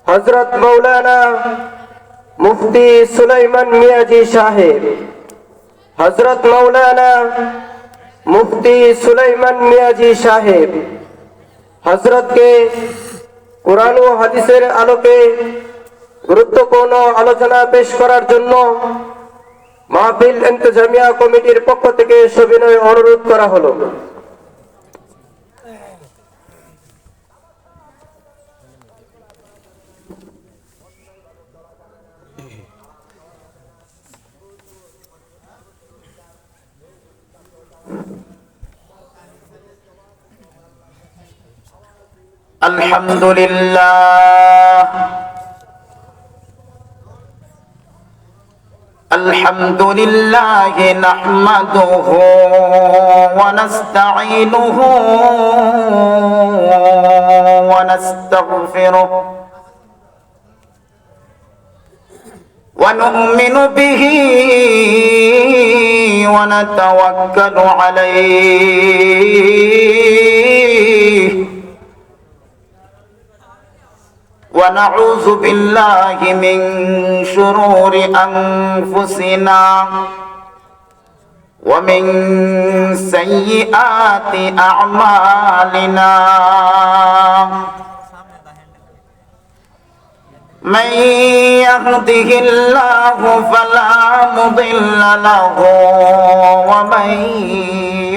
হযরত মাওলানা মুফতি সুলাইমান মিয়াজি সাহেব, হযরত মাওলানা মুফতি সুলাইমান মিয়াজি সাহেব হযরতকে কুরআন ও হাদিসের আলোকে গুরুত্বপূর্ণ আলোচনা পেশ করার জন্য মাহফিল ইন্তেজামিয়া কমিটির পক্ষ থেকে সবিনয় অনুরোধ করা হলো। الحمد لله نحمده ونستعينه ونستغفره ونؤمن به ونتوكل عليه ونعوذ بالله من شرور أنفسنا ومن سيئات أعمالنا من يهده الله فلا مضل له ومن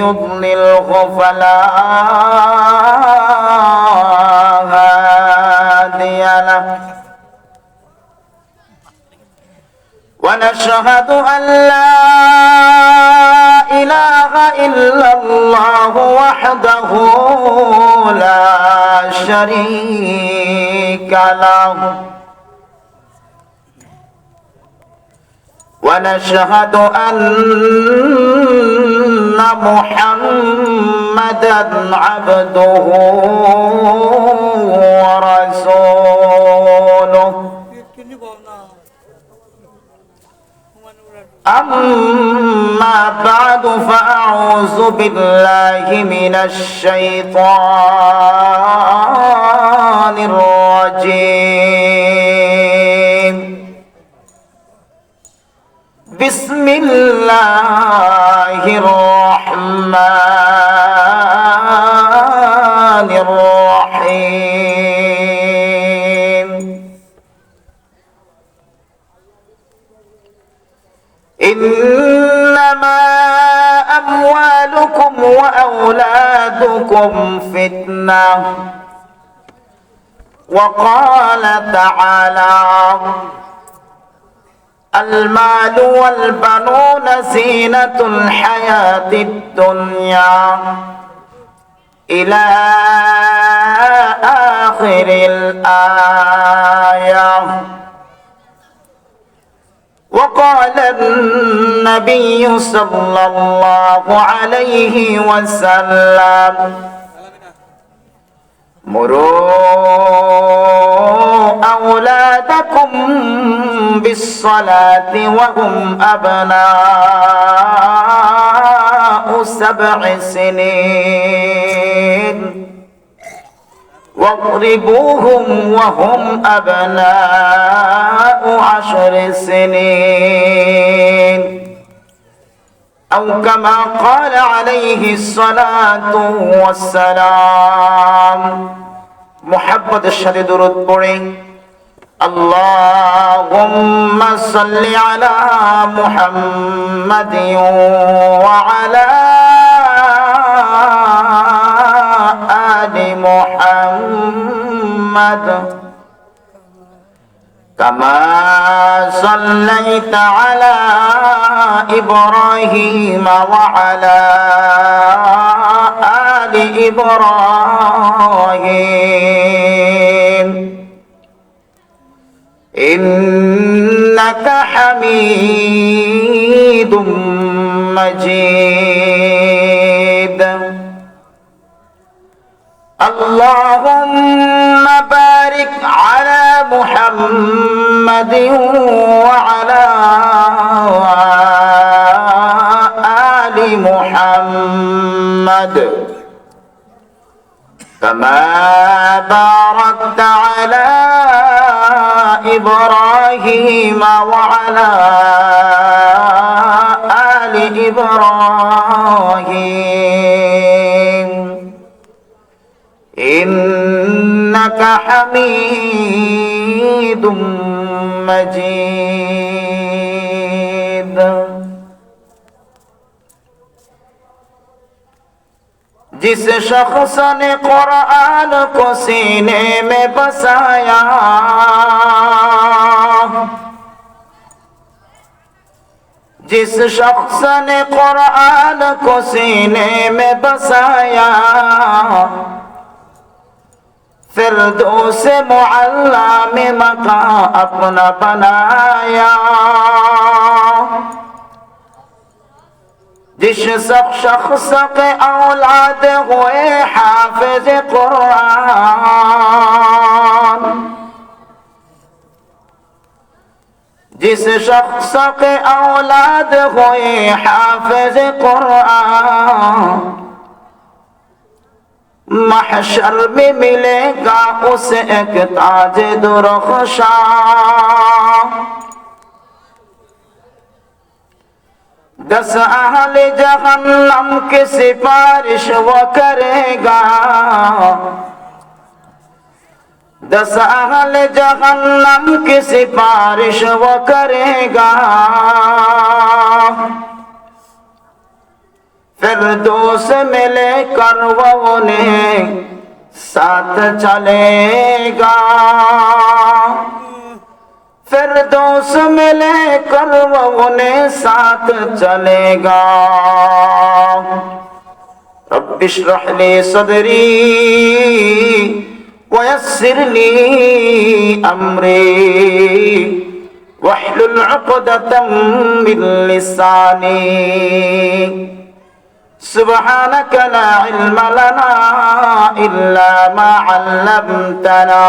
يضلله فلا هادي له ونشهد أن لا إله إلا الله وحده لا شريك له ونشهد أن محمدًا عبده ورسوله أما بعد فأعوذ بالله من الشيطان الرجيم بسم الله الرحمن الرحيم إنما أموالكم وأولادكم فتنة وقال تعالى المال والبنون زينة الحياة الدنيا إلى آخر الآية وقال النبي صلى الله عليه وسلم مروا أولادكم بالصلاة وهم أبناء 7 سنين واضربوهم وهم أبناء 10 سنين أو كما قال عليه الصلاة والسلام محبت الشديد درود পড়ে اللهم صل على محمد وعلى آل محمد كما صليت على إبراهيم وعلى آل إبراهيم إنك حميد مجيد اللهم بارك على محمد وعلى آل محمد كما باركت على إبراهيم وعلى آل إبراهيم إنك حميد مجيد जिस शख्स ने कुरान को सीने में बसाया जिस शख्स ने कुरान को सीने में बसाया फिरदौस मुअल्ला में मकाम अपना बनाया जिस शख्स के औलाद हुए हाफिज कुरान जिस शख्स के औलाद हुए हाफिज कुरान महशर में मिलेगा उसे एक ताज दुरख्शा दस अहले जहन्नम की सिफारिश वो करेगा दस अहले जहन्नम की सिफारिश वो करेगा फिरदौस में लेकर वो उन्हें साथ चलेगा फिरदौस में लेकर वो उन्हें साथ चलेगा रब्बि इश्रह ली सदरी वयस्सिर ली अमरी वहलुल उक़दतम मिन लिसानी सुब्हानक ला इल्मा लना इल्ला मा अल्लमतना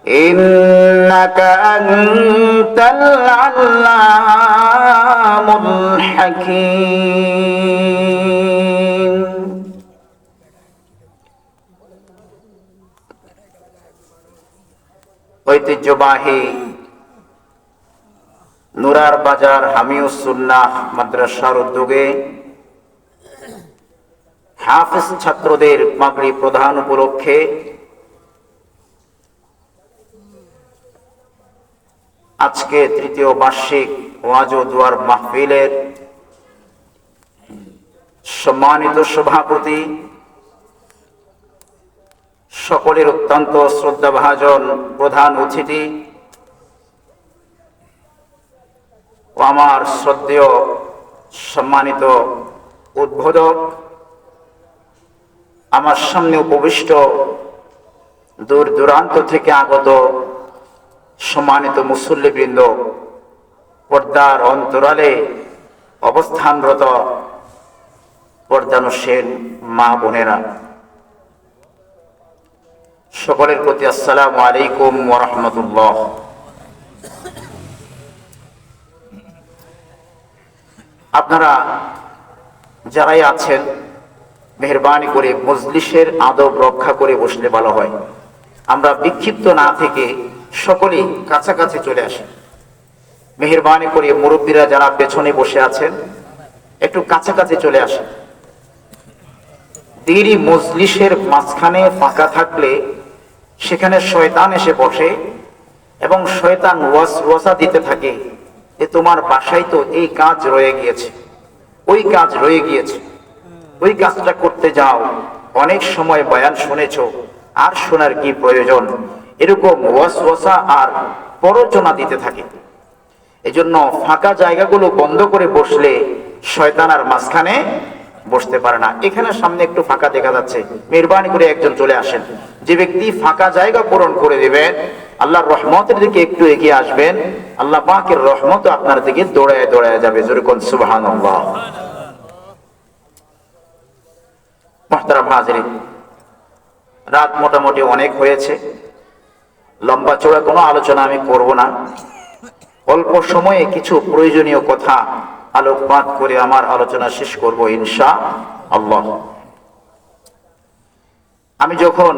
إنك أنت العلام الحكيم ঐতিহ্যবাহী নুরার বাজার হামিউস সুন্নাহ মাদ্রাসার উদ্যোগে হাফেজ ছাত্রদের মাগরিব প্রদান উপলক্ষে আজকে তৃতীয় বার্ষিক ওয়াজ ও দুয়ার মাহফিলের সম্মানিত সভাপতি সকলের অত্যন্ত শ্রদ্ধাভাজন প্রধান অতিথি ও আমার শ্রদ্ধেয় সম্মানিত উদ্বোধক আমার সামনে উপবিষ্ট দূর দূরান্ত থেকে আগত সম্মানিত মুসল্লিবৃন্দ পর্দার অন্তরালে অবস্থানরত পর্দানুসীন মা বোনেরা সকলের প্রতি আসসালামু আলাইকুম ওয়া রাহমাতুল্লাহ। আপনারা যারাই আছেন মেহেরবানি করে মজলিসের আদব রক্ষা করে বসলে ভালো হয়। আমরা বিক্ষিপ্ত না থেকে সকলেই কাছাকাছি চলে আসে। মেহেরবানি করে মুরব্বীরা যারা পেছনে বসে আছেন একটু কাছাকাছি চলে আসে। দেরি মজলিসের মাঝখানে ফাঁকা থাকলে সেখানে শয়তান এসে বসে এবং শয়তান ওয়াসওয়াসা দিতে থাকে যে তোমার বাসায় তো এই কাজ রয়ে গিয়েছে, ওই কাজ রয়ে গিয়েছে, ওই কাজটা করতে যাও, অনেক সময় বয়ান শুনেছো, আর শোনার কি প্রয়োজন, এরকম ওয়াসওয়াসা আর প্ররোচনা দিতে থাকে। এজন্য ফাঁকা জায়গাগুলো বন্ধ করে বসলে শয়তান আর মাঝখানে বসতে পারে না। এখানে সামনে একটু ফাঁকা দেখা যাচ্ছে, মেহেরবানি করে একজন চলে আসেন। যে ব্যক্তি ফাঁকা জায়গা পূরণ করে দিবেন, আল্লাহর রহমতের দিকে একটু এগিয়ে আসবেন, আল্লাহ পাকের রহমত আপনার দিকে দৌড়ায় দৌড়ায় যাবে। জোরে কোন সুবহানাল্লাহ। মুহতারাম হাজিরিন, রাত মোটামুটি অনেক হয়েছে, লম্বা চড়া কোনো আলোচনা আমি করব না। অল্প সময়ে কিছু প্রয়োজনীয় কথা আলোকপাত করে আমার আলোচনা শেষ করব ইনশাআল্লাহ। আমি যখন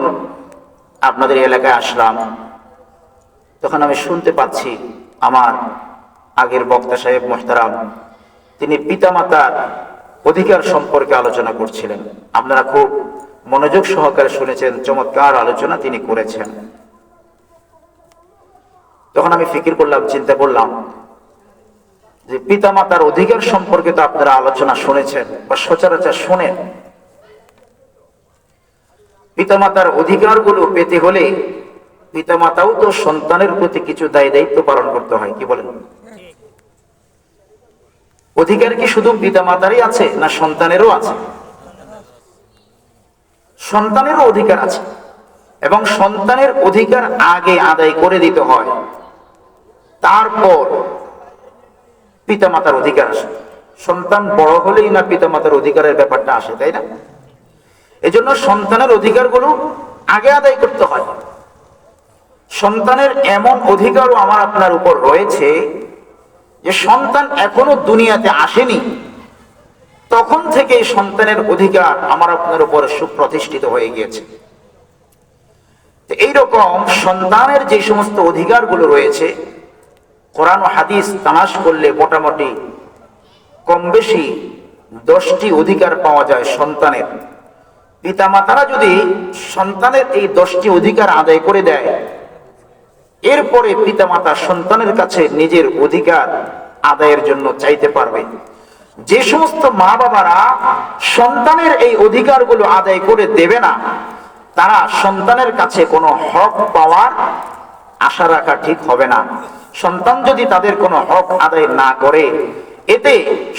আপনাদের এলাকায় আসলাম তখন আমি শুনতে পাচ্ছি আমার আগের বক্তা সাহেব মোহতারাম তিনি পিতামাতার অধিকার সম্পর্কে আলোচনা করছিলেন। আপনারা খুব মনোযোগ সহকারে শুনেছেন, চমৎকার আলোচনা তিনি করেছেন। তখন আমি ফিকির করলাম, চিন্তা করলাম যে পিতামাতার অধিকার সম্পর্কে তো আপনারা আলোচনা শুনেছেন বা সচরাচর শোনেন। পিতামাতার অধিকারগুলো পেতে হলে পিতামাতাও তো সন্তানের প্রতি কিছু দায়িত্ব পালন করতে হয়, কি বলেন? অধিকার কি শুধু পিতামাতারই আছে না সন্তানেরও আছে? সন্তানেরও অধিকার আছে এবং সন্তানের অধিকার আগে আদায় করে দিতে হয়, তারপর পিতামাতার অধিকার আসে। সন্তান বড় হলেই না পিতামাতার অধিকারের ব্যাপারটা আসে, তাই না? এজন্য সন্তানের অধিকারগুলো আগে আদায় করতে হয়। সন্তানের এমন অধিকারও আমার আপনার উপর রয়েছে যে সন্তান এখনো দুনিয়াতে আসেনি, তখন থেকে সন্তানের অধিকার আমার আপনার উপর সুপ্রতিষ্ঠিত হয়ে গিয়েছে। এইরকম সন্তানের যে সমস্ত অধিকারগুলো রয়েছে কোরআন ও হাদিস তালাশ করলে মোটামুটি কম বেশি 10টি অধিকার পাওয়া যায় সন্তানের। পিতামাতারা যদি সন্তানের এই 10টি অধিকার আদায় করে দেয়, এরপরে পিতামাতা সন্তানের কাছে নিজের অধিকার আদায়ের জন্য চাইতে পারবে। যে সমস্ত মা বাবারা সন্তানের এই অধিকারগুলো আদায় করে দেবে না, তারা সন্তানের কাছে কোনো হক পাওয়ার আশা রাখা ঠিক হবে না। সন্তান যদি তাদের কোনো হক আদায় না করে, এতে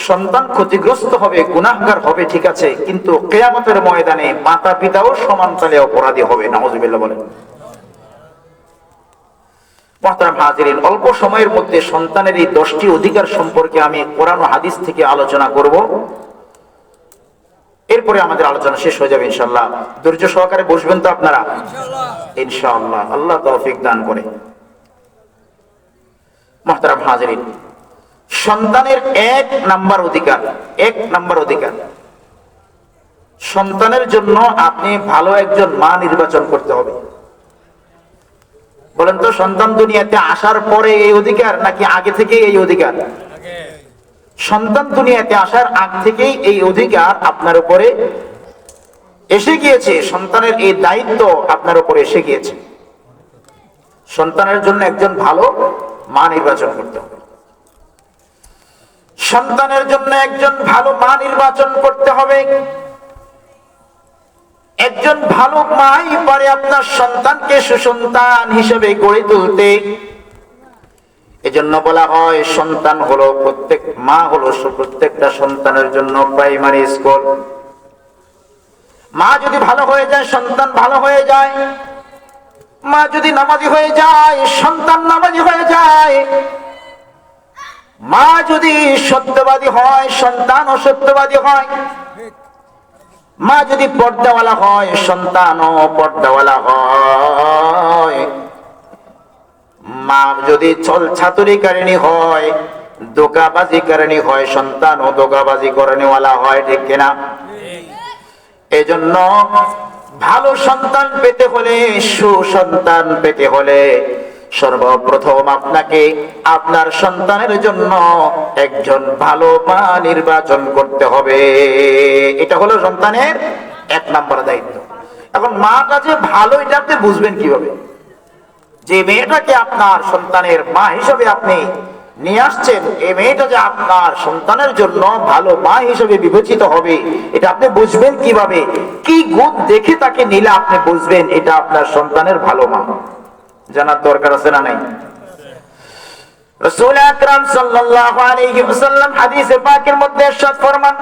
সন্তান ক্ষতিগ্রস্ত হবে, গুনাহগার হবে, ঠিক আছে, কিন্তু কিয়ামতের ময়দানে মাতা পিতাও সমান তালে অপরাধী হবে। নাউজুবিল্লাহ বলেন। মুহতারাম হাজিরিন, অল্প সময়ের মধ্যে সন্তানের এই 10টি অধিকার সম্পর্কে আমি কোরআন ও হাদিস থেকে আলোচনা করব। এরপরে আমাদের আলোচনা শেষ হয়ে যাবে ইনশাআল্লাহ। ধৈর্য সহকারে বসবেন তো আপনারা? ইনশাআল্লাহ, আল্লাহ তৌফিক দান করে। মুহতারাম হাজিরিন, সন্তানের 1 নাম্বার অধিকার, সন্তানের জন্য আপনি ভালো একজন মা নির্বাচন করতে হবে। বলেন তো, সন্তান দুনিয়াতে আসার পরে এই অধিকার নাকি আগে থেকে এই অধিকার? সন্তান দুনিয়াতে আসার আগ থেকেই এই অধিকার আপনার উপরে এসে গিয়েছে। সন্তানের এই দায়িত্ব আপনার উপরে এসে গিয়েছে। সন্তানের জন্য একজন ভালো মা নির্বাচন করতে হবে। সন্তানের জন্য একজন ভালো মা নির্বাচন করতে হবে। একজন ভালো মাই পারে আপনার সন্তানকে সুসন্তান হিসেবে গড়ে তুলতে। এজন্য বলা হয় সন্তান হলো প্রত্যেকটা সন্তানের জন্য প্রাইমারি স্কুল। মা যদি ভালো হয়ে যায়, সন্তান ভালো হয়ে যায়। মা যদি নামাজি হয়ে যায়, সন্তান নামাজি হয়ে যায়। মা যদি সত্যবাদী হয়, সন্তানও সত্যবাদী হয়। মা যদি পর্দাওয়ালা হয়, সন্তানও পর্দাওয়ালা হয়। মা যদি ছাতুরিকারিণী হয়, দোকাবাজিকারিণী হয়, সন্তানও দোকাবাজি করেনেওয়ালা হয়, ঠিক কিনা? এজন্য ভালো সন্তান পেতে হলে, সুসন্তান পেতে হলে সর্বপ্রথম আপনাকে আপনার সন্তানের জন্য একজন ভালো মা নির্বাচন করতে হবে। এটা হলো সন্তানের 1 নাম্বার দায়িত্ব। এখন মাটা যে ভালো, এটা আপনি বুঝবেন কিভাবে? যে মেয়েটাকে আপনার সন্তানের মা হিসেবে আপনি নিয়ে আসছেন, এই মেয়েটা যে আপনার সন্তানের জন্য ভালো মা হিসেবে বিবেচিত হবে, এটা আপনি বুঝবেন কিভাবে? কি গুণ দেখে তাকে নিলে আপনি বুঝবেন এটা আপনার সন্তানের ভালো মা? জানার দরকার আছে না নাই? রাসূল আকরাম সাল্লাল্লাহু আলাইহি ওয়াসাল্লাম হাদিসে পাকের মধ্যে ইরশাদ ফরমান,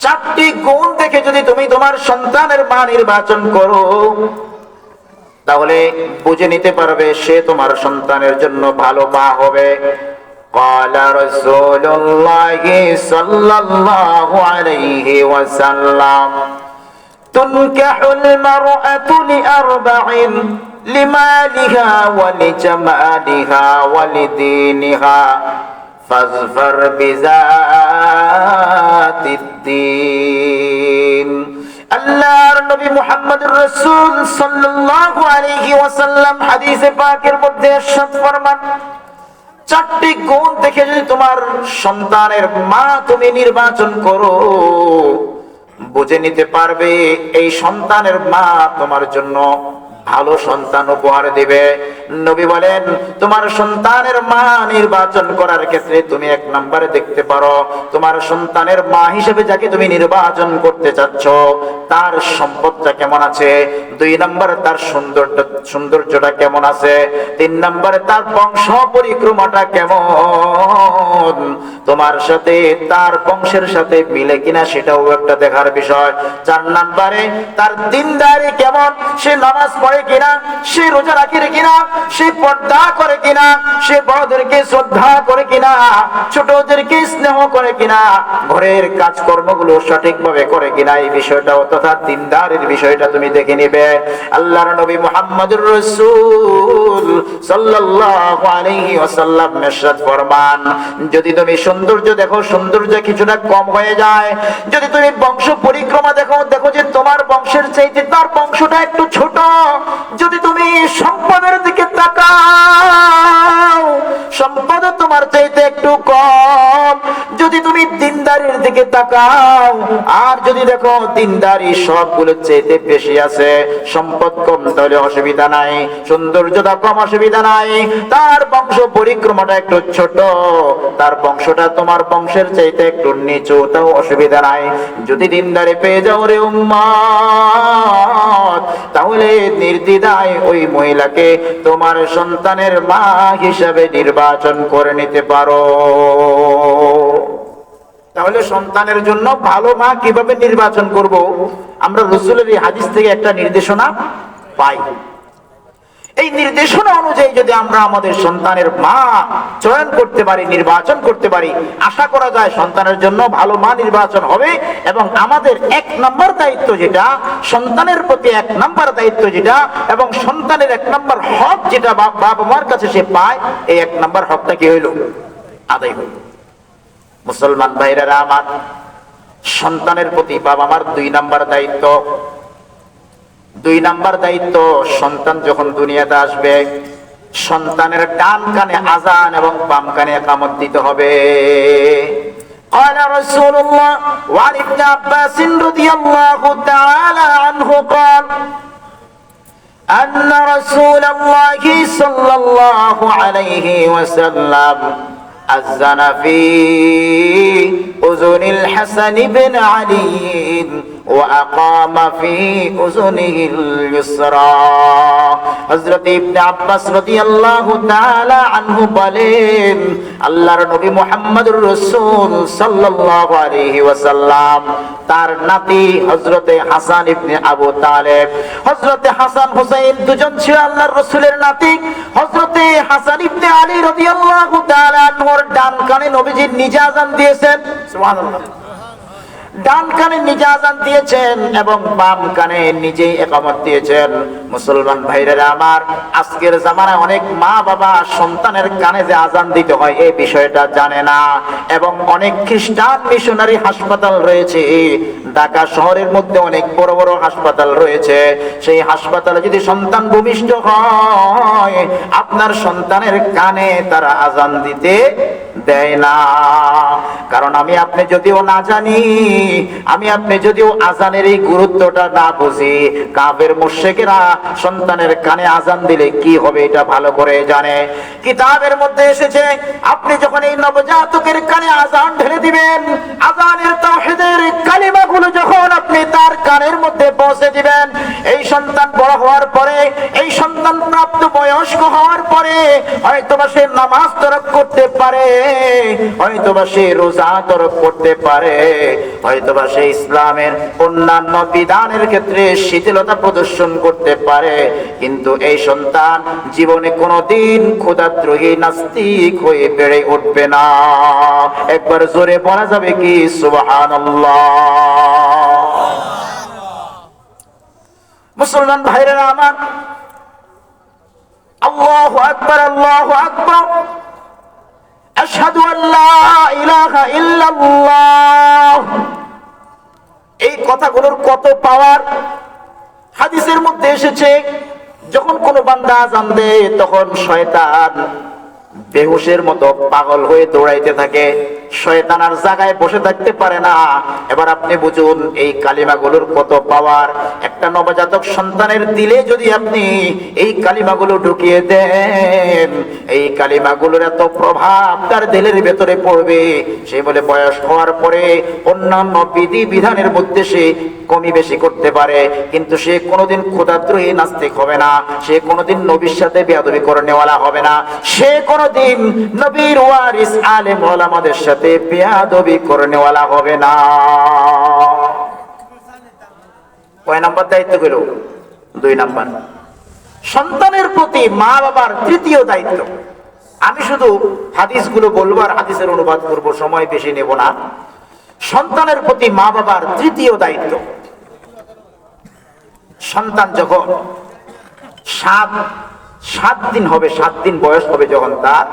4টি গুণ দেখে যদি তুমি তোমার সন্তানের মা নির্বাচন করো, তাহলে বুঝে নিতে পারবে সে তোমার সন্তানের জন্য ভালো মা হবে। ক্বালা রাসূলুল্লাহি সাল্লাল্লাহু আলাইহি ওয়াসাল্লাম, তুনকাহুল মারআতু লিআরবা'ইন লিমালিহা ওয়া লিজামালিহা ওয়া লিদীনিহা ফাজফার বিযাতিদ দীন। আল্লাহর নবী মুহাম্মদুর রাসূল সাল্লাল্লাহু আলাইহি ওয়াসাল্লাম হাদিসে পাকের মধ্যে ইরশাদ ফরমান, চারটি গুণ দেখে যদি তোমার সন্তানের মা তুমি নির্বাচন করো, বুঝে নিতে পারবে এই সন্তানের মা তোমার জন্য ভালো সন্তান উপহার দিবে। নবী বলেন, তোমার সন্তানের মা নির্বাচন করার ক্ষেত্রে তুমি এক নম্বরে দেখতে পারো, তোমার সন্তানের মা হিসেবে যাকে তুমি নির্বাচন করতে চাচ্ছ তার সম্পদটা কেমন আছে, দুই নম্বরে তার সৌন্দর্যটা কেমন আছে, তিন নম্বরে তার বংশ পরিক্রমাটা কেমন, তোমার সাথে তার বংশের সাথে মিলে কিনা সেটাও একটা দেখার বিষয়, চার নম্বরে তার দিনদারি কেমন, সে নামাজ পড়ে কিনা, সে রোজা রাখে কিনা, সে পর্দা করে কিনা, সে বড়দেরকে শ্রদ্ধা করে কিনা, ছোটদেরকে স্নেহ করে কিনা, ঘরের কাজকর্মগুলো সঠিকভাবে করে কিনা, এই বিষয়টা তথা দিনদারের বিষয়টা তুমি দেখে নিবে। আল্লাহর নবী মুহাম্মদুর রাসূল সাল্লাল্লাহু আলাইহি ওয়াসাল্লাম ইরশাদ ফরমান, যদি তুমি সৌন্দর্য দেখো, সৌন্দর্য কিছুটা কম হয়ে যায়, যদি তুমি বংশ পরিক্রমা দেখো, দেখো যে তোমার বংশের চাইতে তার বংশটা একটু ছোট, যদি তুমি সম্পদের দিকে তাকাও, সম্পদ তোমার চাইতে একটু কম, যদি তুমি দিনদারির দিকে তাকাও আর যদি দেখো দিনদারি সবগুলোর চাইতে বেশি আছে, সম্পদ কম তাহলে অসুবিধা নাই, সৌন্দর্যটা কম অসুবিধা নাই, তার বংশ পরিক্রমাটা একটু ছোট, তার বংশটা তোমার বংশের চাইতে একটু নিচু, তাও অসুবিধা নাই, যদি দিনদারি পেয়ে যাও রে উম্মত, তাহলে নির্দ্বিধায় ওই মহিলাকে তোমার সন্তানের মা হিসাবে নির্বাচন করে নিতে পারো। তাহলে সন্তানের জন্য ভালো মা কিভাবে নির্বাচন করব, আমরা রাসূলের এই হাদিস থেকে একটা নির্দেশনা পাই। এই নির্দেশনা অনুযায়ী যদি আমরা আমাদের সন্তানের মা চয়ন করতে পারি, নির্বাচন করতে পারি, আশা করা যায় সন্তানের জন্য ভালো মা নির্বাচন হবে। এবং আমাদের এক নম্বর দায়িত্ব যেটা, সন্তানের প্রতি এক নম্বর দায়িত্ব যেটা, এবং সন্তানের এক নম্বর হক যেটা বাবা মার কাছে সে পায়, এই এক নম্বর হকটা কি হইল? আদায় হইল। মুসলমান ভাইরা আমার, সন্তানের প্রতি বাবা মার দুই নম্বর দায়িত্ব, দুই নাম্বার দায়িত্ব, সন্তান যখন দুনিয়াতে আসবে সন্তানের ডান কানে আযান এবং বাম কানে ইকামত দিতে হবে। قال رسول الله وعن ابن عباس رضي الله تعالى عنه قال أن رسول الله صلى الله عليه وسلم أذن في أذن الحسن بن علي وأقام في أذنه اليسرى। হযরত ইবনে আব্বাস রাদিয়াল্লাহু তাআলা আনহু বলেন, আল্লাহর নবী মুহাম্মদুর রাসূল সাল্লাল্লাহু আলাইহি ওয়াসাল্লাম তার নাতি হযরত হাসান ইবনে আবু তালেব, হযরত হাসান হুসাইন দুজন ছিল আল্লাহর রাসূলের নাতি। হযরত হাসান ইবনে আলী রাদিয়াল্লাহু তাআলা আনহুর ডান কানে নবীজি নিজে আযান দিয়েছেন, সুবহানাল্লাহ, ডান কানে নিজে আযান দিয়েছেন এবং বাম কানে নিজেই ইকামত দিয়েছেন। মুসলমান ভাইরা আমার, আজকের জামানায় অনেক মা বাবা সন্তানের কানে যে আযান দিতে হয় এই বিষয়টা জানে না, এবং অনেক খ্রিস্টান মিশনারি হাসপাতাল রয়েছে, ঢাকা শহরের মধ্যে অনেক বড় বড় হাসপাতাল রয়েছে, সেই হাসপাতালে যদি সন্তান ভূমিষ্ঠ হয় আপনার সন্তানের কানে তারা আযান দিতে দেয় না। কারণ আমি আপনি যদিও না জানি, আমি আপনি যদিও আযানের এই গুরুত্বটা না বুঝি, কাফের মুশরিকরা সন্তানের কানে আযান দিলে কি হবে এটা ভালো করে জানে। কিতাবের মধ্যে এসেছে, আপনি যখন এই নবজাতকের কানে আযান ঢেলে দিবেন, আযানের তাওহীদের কালিমাগুলো যখন আপনি তার কানের মধ্যে পৌঁছে দিবেন, এই সন্তান বড় হওয়ার পরে, এই সন্তান প্রাপ্ত বয়স্ক হওয়ার পরে হয়তোবা সে নামাজ তরক করতে পারে, হয়তোবা সে রোজা তরক করতে পারে, হয়তোবা সে ইসলামের অন্যান্য বিধানের ক্ষেত্রে শিথিলতা প্রদর্শন করতে পারে, কিন্তু এই সন্তান জীবনে কোনোদিন খোদাদ্রোহী নাস্তিক হয়ে বেড়ে উঠবে না। একবার জোরে বলা যাবে কি সুবহানাল্লাহ? মুসলমান ভাইরা আমার, আল্লাহু আকবার, আল্লাহু আকবার, আশহাদু আল্লা ইলাহা ইল্লাল্লাহ, এই কথাগুলোর কত পাওয়ার! হাদিসের মধ্যে এসেছে, যখন কোনো বান্দা আযান দেয় তখন শয়তান বেহুশের মতো পাগল হয়ে দৌড়াইতে থাকে, শয়তান আর জায়গায় বসে থাকতে পারে না। এবার আপনি বুঝুন এই কালিমাগুলোর কত পাওয়ার। একটা নবজাতক সন্তানের দিলে যদি আপনি এই কালিমাগুলো ঢুকিয়ে দেন, এই কালিমাগুলোর এত প্রভাব তার দিলের ভেতরে পড়বে, সে বলে বয়স হওয়ার পরে অন্যান্য বিধি বিধানের মধ্যে সে কমি বেশি করতে পারে, কিন্তু সে কোনোদিন ক্ষুধাদ্রোহী নাস্তিক হবে না, সে কোনোদিন নবীর সাথে বেয়াদবি করে নেওয়ালা হবে না, সে কোনোদিন নবীর ওয়ারিস আলেম ওলামাদের সাথে বেয়াদবি করে নেওয়ালা হবে না। কয় নাম্বার দায়িত্ব গেল? 2 নাম্বার। সন্তানের প্রতি মা বাবার তৃতীয় দায়িত্ব। আমি শুধু হাদিসগুলো বলবো আর হাদিসের অনুবাদ করব, সময় বেশি নেব না। সন্তানের প্রতি মা বাবার তৃতীয় দায়িত্ব, সন্তান যখন 7 দিন হবে, 7 দিন বয়স হবে যখন তার,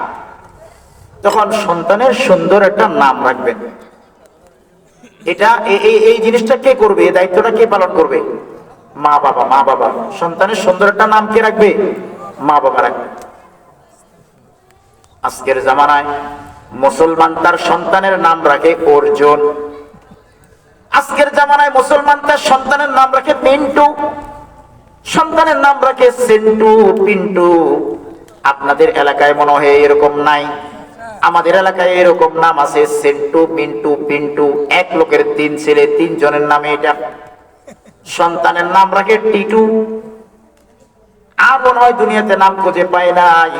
তখন সন্তানের সুন্দর একটা নাম রাখবেন। এটা এই জিনিসটা কে করবে? এই দায়িত্বটা কে পালন করবে? মা বাবা। মা বাবা সন্তানের সুন্দর একটা নাম কে রাখবে? মা বাবা রাখবে। আজকের জামানায় মুসলমান তার সন্তানের নাম রাখে অর্জুন, আজকের জামানায় মুসলমান তার সন্তানের নাম রাখে মিন্টু, সন্তানের নাম রাখে সেন্টু, পিন্টু। আপনাদের এলাকায় মনে হয় এরকম নাই, আমাদের এলাকায় এরকম নাম আছে, সেন্টু, মিন্টু, পিন্টু। এক লোকের 3 ছেলে, 3 জনের নামে এটা। সন্তানের নাম রাখে টিটু। আর মনে হয় দুনিয়াতে নাম খুঁজে পায় নাই।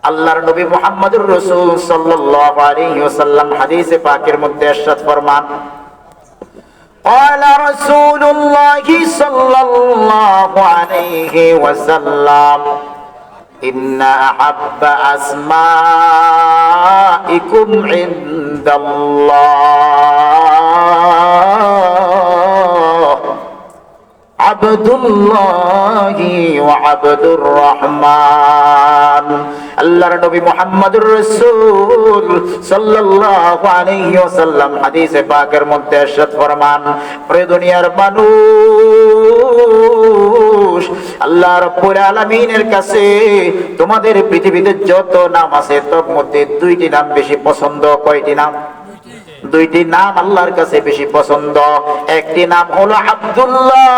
আল্লাহর নবী মুহাম্মদুর রাসূল সাল্লাল্লাহু আলাইহি ওয়াসাল্লাম হাদিসে পাকের মধ্যে ইরশাদ ফরমান, قال رسول الله صلى الله عليه وسلم إن أحب أسمائكم عند الله আব্দুল্লাহি ওয়া আব্দুর রহমান। আল্লাহর নবী মুহাম্মদুর রাসূল সাল্লাল্লাহু আলাইহি ওয়াসাল্লাম হাদিসে পাকের মধ্যে ইরশাদ ফরমান, প্রিয় দুনিয়ার মানুষ, আল্লাহ রাব্বুল আলামিনের কাছে তোমাদের পৃথিবীতে যত নাম আছে তার মধ্যে 2টি নাম বেশি পছন্দ। কয়টি নাম? 2টি নাম আল্লাহর কাছে বেশি পছন্দ। একটি নাম হলো আব্দুল্লাহ,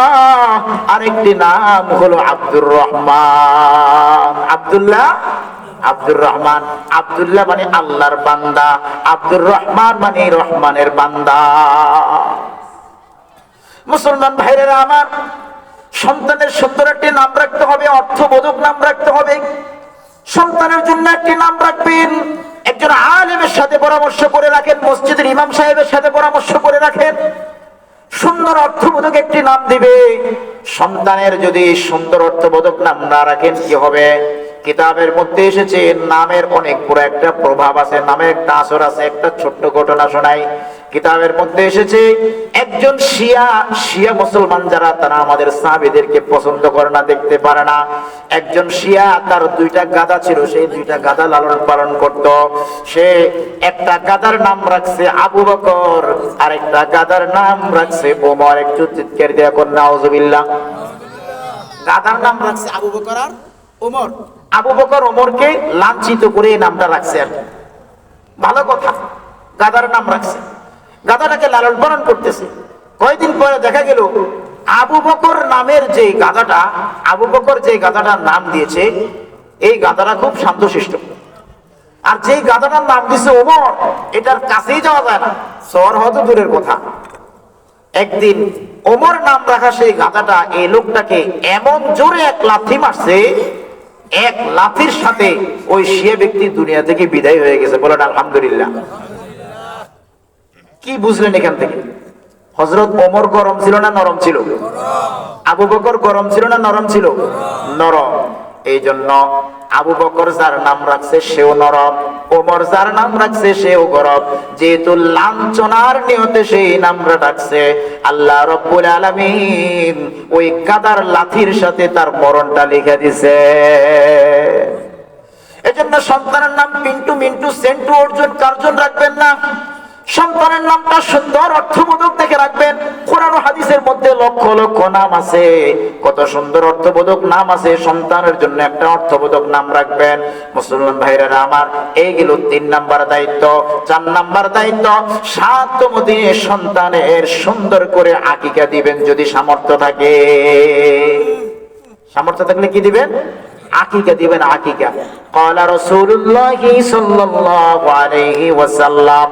আরেকটি নাম হলো আব্দুর রহমান। আব্দুল্লাহ, আব্দুর রহমান। আব্দুল্লাহ মানে আল্লাহর বান্দা, আব্দুর রহমান মানে রহমানের বান্দা। মুসলমান ভাইরা আমার, সন্তানের সুন্দর একটি নাম রাখতে হবে, অর্থবোধক নাম রাখতে হবে। সন্তানের জন্য একটি নাম রাখবেন, একজন আলেমের সাথে পরামর্শ করে রাখেন, মসজিদের ইমাম সাহেবের সাথে পরামর্শ করে রাখেন, সুন্দর অর্থবোধক একটি নাম দিবে। সন্তানের যদি সুন্দর অর্থবোধক নাম না রাখেন কি হবে? কিতাবের মধ্যে এসেছে নামের অনেক বড় একটা প্রভাব আছে, নামের একটা আসর আছে। একটা ছোট্ট ঘটনা শোনাই। কিতাবের মধ্যে এসেছে একজন শিয়া মুসলমান যারা, তারা আমাদের সাহাবীদেরকে পছন্দ করে না, দেখতে পারে না। একজন শিয়া, তার 2টা গাধা ছিল, সেই 2টা গাধা লালন পালন করত। সে একটা গাধার নাম রাখছে আবু বকর, আর একটা গাধার নাম রাখছে ওমর। একটু চিৎকার দিয়ে কোন নাউজুবিল্লাহ। গাধার নাম রাখছে আবু বকর আর ওমর। আবু বকর ওমরকে লাঞ্ছিত করে এই নামটা রাখছে। আর ভালো কথা, গাধার নাম রাখছে, গাধাটাকে লালন পালন করতেছে। কয়েকদিন পরে দেখা গেল আবু বকর নামের যে গাধাটা, আবু বকর যে গাধাটার নাম দিয়েছে, এই গাধাটা খুব শান্তশিষ্ট। আর যেই গাধাটার নাম দিয়েছে ওমর, এটার কাছেই যাওয়া যায় না, শহর হয়তো দূরের কথা। একদিন ওমর নাম রাখা সেই গাধাটা এই লোকটাকে এমন জোরে এক লাথি মারছে, এক লাথির সাথে ওই শিয়া ব্যক্তি দুনিয়া থেকে বিদায় হয়ে গেছে। বলেন আলহামদুলিল্লাহ। কি বুঝলেন এখান থেকে? হযরত ওমর গরম ছিল না নরম ছিল? আবু বকর গরম ছিল না নরম ছিল? নরম। এই জন্য আবু বকর যার নাম রাখছে সেও নরম, ওমর যার নাম রাখছে সেও গরম। যেহেতু লাঞ্ছনার নিয়তে সেই নামটা ডাকছে, আল্লাহ রাব্বুল আলামিন ওই গাদার লাথির সাথে তার মরণটা লিখে দিছে। এজন্য সন্তানের নাম পিন্টু, মিন্টু, সেন্টু, অর্জুন, কার্জন রাখবেন না। সন্তানের নামটা সুন্দর অর্থবোধক দেখে রাখবেন। কোরআন ও হাদিসের মধ্যে লক্ষ লক্ষ নাম আছে, কত সুন্দর অর্থবোধক নাম আছে। সন্তানের জন্য একটা অর্থবোধক নাম রাখবেন। মুসলমান ভাইরা আমার, এইগুলো 3 নাম্বার দায়িত্ব। 4 নাম্বার দায়িত্ব, 7তম দিনে সন্তানের সুন্দর করে আকিকা দিবেন যদি সামর্থ্য থাকে। সামর্থ্য থাকলে কি দিবেন? আকিকা দিবেন। আকিকা ক্বালা রাসূলুল্লাহ সাল্লাল্লাহু আলাইহি ওয়াসাল্লাম